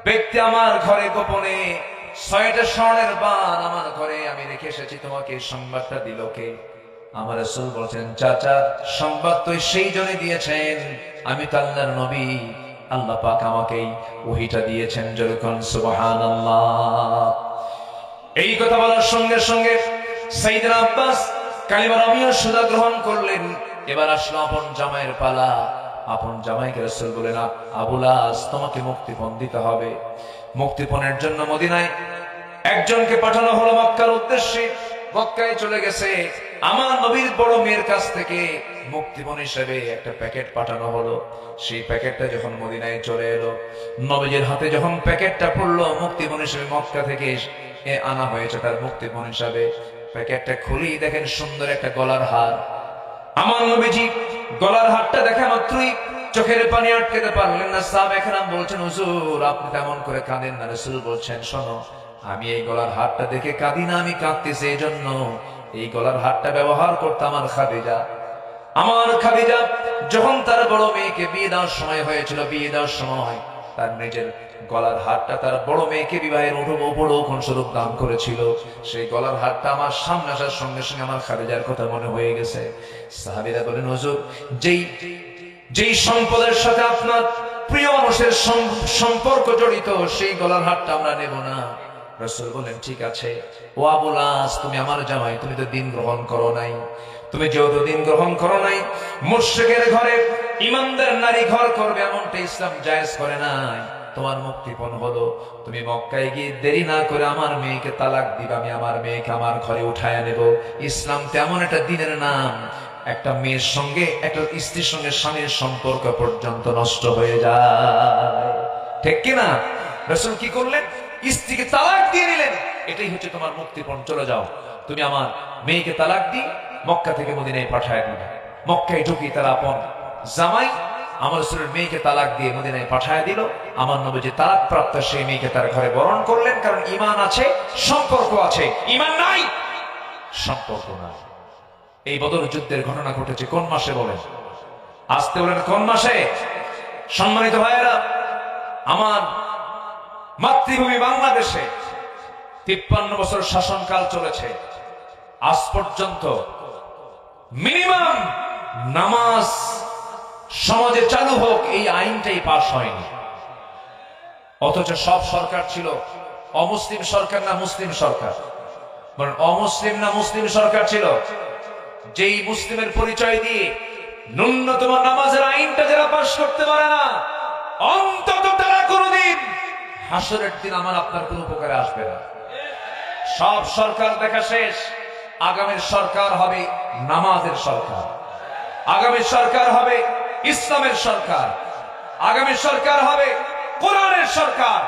Speaker 1: ব্যক্তি আমার ঘরে গোপনে 6টা স্বর্ণের বার আমার ঘরে আমি রেখে এসেছি, তোমাকে এই সংবাদটা দিল কে? আমার রাসূল বলেন, চাচা সংবাদ তো সেই জন্য দিয়েছেন, আমি তো আল্লাহর নবী, আল্লাহ পাক আমাকেই ওহীটা দিয়েছেন। যেরকম সুবহানাল্লাহ। এই কথা বলার সঙ্গে সঙ্গে সাইয়েদনা আব্বাস কালিমার আমিও সুদা গ্রহণ করলেন। এবার আসলো আপন জামাইয়ের পালা। আপন জামাইকে রাসূল বলেন, আবুল আস, তোমাকে মুক্তিপণ দিতে হবে। মুক্তিপণের জন্য মদিনায় একজনকে পাঠানো হলো মক্কার উদ্দেশ্যে। মক্কায় চলে গেছে। আমার নবীর বড় মেয়ের কাছ থেকে মুক্তিপণ হিসেবে একটা প্যাকেট পাঠানো হলো। সেই প্যাকেটটা যখন মদিনায় চলে এলো, নবীর হাতে যখন প্যাকেটটা পড়লো, মুক্তিপণ হিসেবে মক্কা থেকে আনা হয়েছে তার মুক্তিপণ হিসাবে। প্যাকেটটা খুলেই দেখেন সুন্দর একটা গলার হার। আমার নবীজি গলার হারটা দেখা মাত্রই চোখের পানি আটকাতে পারলেন না। সাহাবায়ে কেরাম বলছেন, হুজুর আপনি তেমন করে কাঁদেন না। রাসূল বলছেন, শোনো, আমি এই গলার হারটা দেখে কাঁদি না, আমি কাঁদতেছি এই জন্য এই গলার হারটা ব্যবহার করতে আমার খাদিজা। আমার খাদিজা যখন তার বড় মেয়েকে বিয়ে দেওয়ার সময় হয়েছিল, বিয়ে দেওয়ার সময় তার নিজের গলার হারটা তার বড় মেয়েকে বিবাহের উপঢৌকন স্বরূপ দান করেছিল। সেই গলার হারটা আমার সামনে আসার সঙ্গে সঙ্গে আমার খাদিজার কথা মনে হয়ে গেছে। সাহাবীরা বলেন, হুজুর যেই সম্পদের সাথে আপনার প্রিয় মানুষের সম্পর্ক জড়িত, সেই গলার হারটা আমরা নেব না। রাসূল বলেন, ঠিক আছে, ও আবুল আস, তুমি আমার জামাই, তুমি তো দিন গ্রহণ করো নাই। তুমি যেহেতু দিন গ্রহণ করো নাই, মুশরিকের ঘরে ইমানদার নারী ঘর করবে এমনটা ইসলাম জায়েজ করে নাই। তোমার মুক্তিপণ হলো তুমি মক্কায় গিয়ে দেরি না করে আমার মেয়েকে তালাক দিবা, আমি আমার মেয়েকে আমার ঘরে উঠায় নেব। ইসলাম তেমন একটা দিনের নাম, একটা মেয়ের সঙ্গে একটা স্ত্রীর সঙ্গে স্বামীর সম্পর্ক পর্যন্ত নষ্ট হয়ে যায়, ঠিক কিনা? রাসূল কি করলেন? স্ত্রীকে তালাক দিয়ে নিলেন। এটাই হচ্ছে তোমার মুক্তিপণ, চলে যাও। তুমি আমার মেয়েকে তালাক দিয়ে মক্কা থেকে মদিনায় পাঠায় দিবে। মক্কায় ঢুকি তার আপন জামাই আমার রাসূলের মেয়েকে তালাক দিয়ে মদিনায় পাঠায় দিল। আমার নবীজি তালাক প্রাপ্ত সেই মেয়েকে তার ঘরে বরণ করলেন, কারণ ঈমান আছে, সম্পর্ক আছে। ঈমান নাই, সম্পর্ক নাই। এই বদর যুদ্ধের ঘটনা ঘটেছে কোন মাসে বলেন? আসতে বলেন কোন মাসে? সম্মানিত ভাইয়েরা, আমার মাতৃভূমি বাংলাদেশে 53 বছর শাসনকাল চলেছে। আজ পর্যন্ত মিনিমাম নামাজ সমাজে চালু হোক এই আইনটাই পাস হয়নি। অথচ সব সরকার ছিল অমুসলিম সরকার না মুসলিম সরকার? বলেন অমুসলিম না মুসলিম সরকার ছিল? যেই মুসলিমের পরিচয় দিয়ে ন্যূনতম নামাজের আইনটা যারা পাশ করতে পারে না, অন্তত তারা কোনদিন হাসরের দিন আমার আপনার কোন উপকারে আসবে না। সব সরকার দেখা শেষ। আগামীর সরকার হবে নামাজের সরকার, আগামী সরকার হবে ইসলামের সরকার, আগামী সরকার হবে কোরআনের সরকার।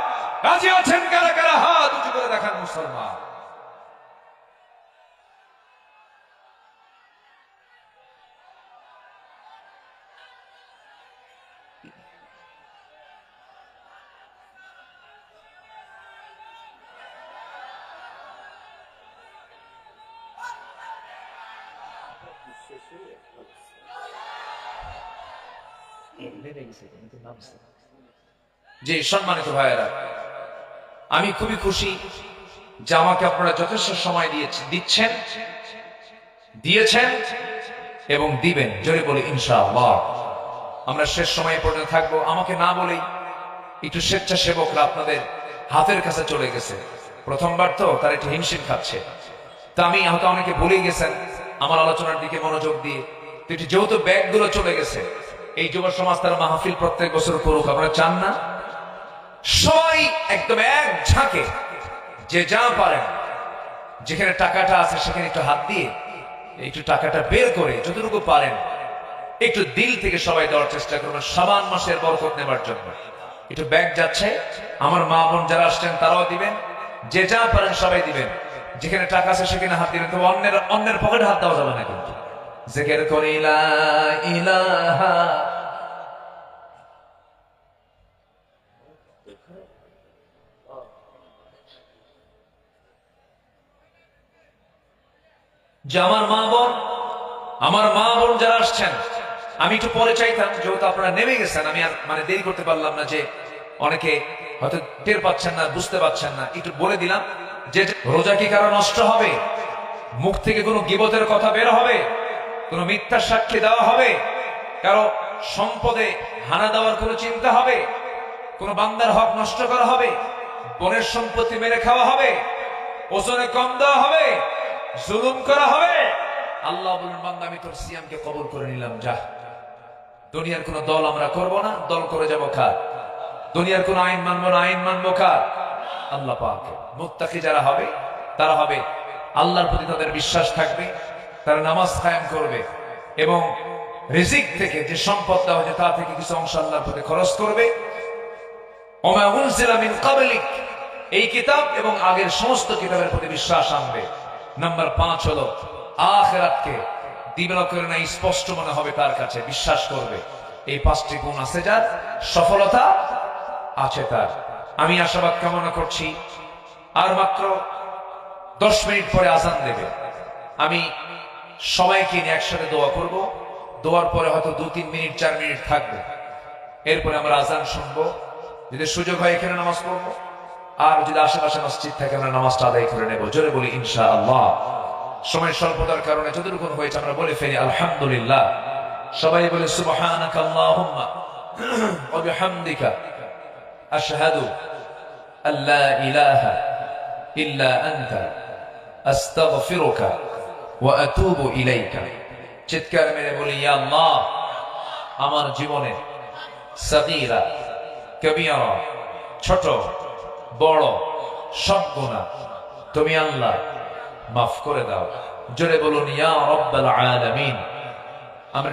Speaker 1: রাজি আছেন কারা কারা? হাত উঁচু করে দেখান মুসলমান। যে সম্মানিত ভাইয়েরা, আমি খুবই খুশি যে আমাকে আপনারা যথেষ্ট সময় দিয়েছেন এবং দিবেন। জোরে বলি ইনশাআল্লাহ। আমরা শেষ সময় পর্যন্ত থাকবো। আমাকে না বলেই একটু স্বেচ্ছাসেবকরা আপনাদের হাতের কাছে চলে গেছে। প্রথমবার তো তার একটু হিমশিম খাচ্ছে। তা আমি হয়তো অনেকে ভুলেই গেছেন আমার আলোচনার দিকে মনোযোগ দিয়ে। তো একটু যেহেতু ব্যাগগুলো চলে গেছে, এই যুব সমাজ তার মাহফিল প্রত্যেক বছর করুক, আপনারা চান না? সবাই একদম এক ঝাঁকে যে যা পারেন, যেখানে টাকাটা আছে সেখানে একটু হাত দিয়ে একটু টাকাটা বের করে যতটুকু পারেন একটু দিল থেকে সবাই দেওয়ার চেষ্টা করবেন শাবান মাসের বরকত নেবার জন্য। একটু ব্যাগ যাচ্ছে, আমার মা বোন যারা আসছেন তারাও দিবেন, যে যা পারেন সবাই দিবেন। যেখানে টাকা আছে সেখানে হাত দিবেন, তবে অন্যের পকেটে হাত দেওয়া যাবে না। কিন্তু জিকির করি লা ইলাহা, যে আমার মা বোন যারা আসছেন, আমি একটু পরে চাইতাম, যেহেতু আপনারা নেমে গেছেন, আমি আর মানে দেরি করতে পারলাম না। যে অনেকে হয়তো টের পাচ্ছেন না, বুঝতে পারছেন না, একটু বলে দিলাম যে রোজা কি কারো নষ্ট হবে? মুখ থেকে কোনো গীবতের কথা বের হবে? কোনো মিথ্যা সাক্ষী দেওয়া হবে? কারো সম্পদে হানা দেওয়ার কোনো চিন্তা হবে? কোনো বান্দার হক নষ্ট করা হবে? বোনের সম্পত্তি মেরে খাওয়া হবে? ওজনে কম দেওয়া হবে? জুলুম করা হবে? আল্লাহ বলেন, বান্দা আমি তোর সিয়ামকে কবুল করে নিলাম, যা। দুনিয়ার কোন দল আমরা করব না, দল করে যাব কার? দুনিয়ার কোন আইন মানবো না, আইন মানবো কার? আল্লাহ পাক। মুত্তাকি যারা হবে তারা হবে আল্লাহর প্রতি তাদের বিশ্বাস থাকবে, তারা নামাজ কায়েম করবে এবং রিজিক থেকে যে সম্পদ দেওয়া হয়েছে তা থেকে কিছু অংশ আল্লাহর প্রতি খরচ করবে। ওমা উনজিলা মিন ক্বাবলিক, এই কিতাব এবং আগের সমস্ত কিতাবের প্রতি বিশ্বাস আনবে। নাম্বার 5 হলো আখিরাতকে দিবালোক করে না স্পষ্ট মনে হবে তার কাছে, বিশ্বাস করবে। এই 5টি গুণ আছে যার, সফলতা আছে তার। আমি আশাবাদ কামনা করছি আর মাত্র 10 মিনিট পরে আজান দেবে। আমি সবাইকে নিয়ে একসাথে দোয়া করব। দোয়ার পরে হয়তো 2-3 মিনিট 4 মিনিট থাকবে, এরপরে আমরা আজান শুনবো। যদি সুযোগ হয় এখানে নামাজ পড়বো, আর যদি আশেপাশে মসজিদ থাকে আমরা নামাজটা আদায় করে নেব। জোরে বলি ইনশাআল্লাহ। সময় স্বল্পতার কারণে যতটুকু হয়েছে আমরা বলে ফেলি আলহামদুলিল্লাহ। সবাই বলে সুবহানাকা আল্লাহুম্মা ওয়া বিহামদিকা আশহাদু আল্লা ইলাহা ইল্লা আনতা আস্তাগফিরুকা ওয়া আতুবু ইলাইকা। চিৎকার মেরে বলি, ইয়া আল্লাহ, আমার জীবনে সগীরা, কবিরা, ছোট বড় সব গুনাহ তুমি আল্লাহ মাফ করে দাও। জোরে বলুন ইয়া রাব্বাল আলামিন। আমরা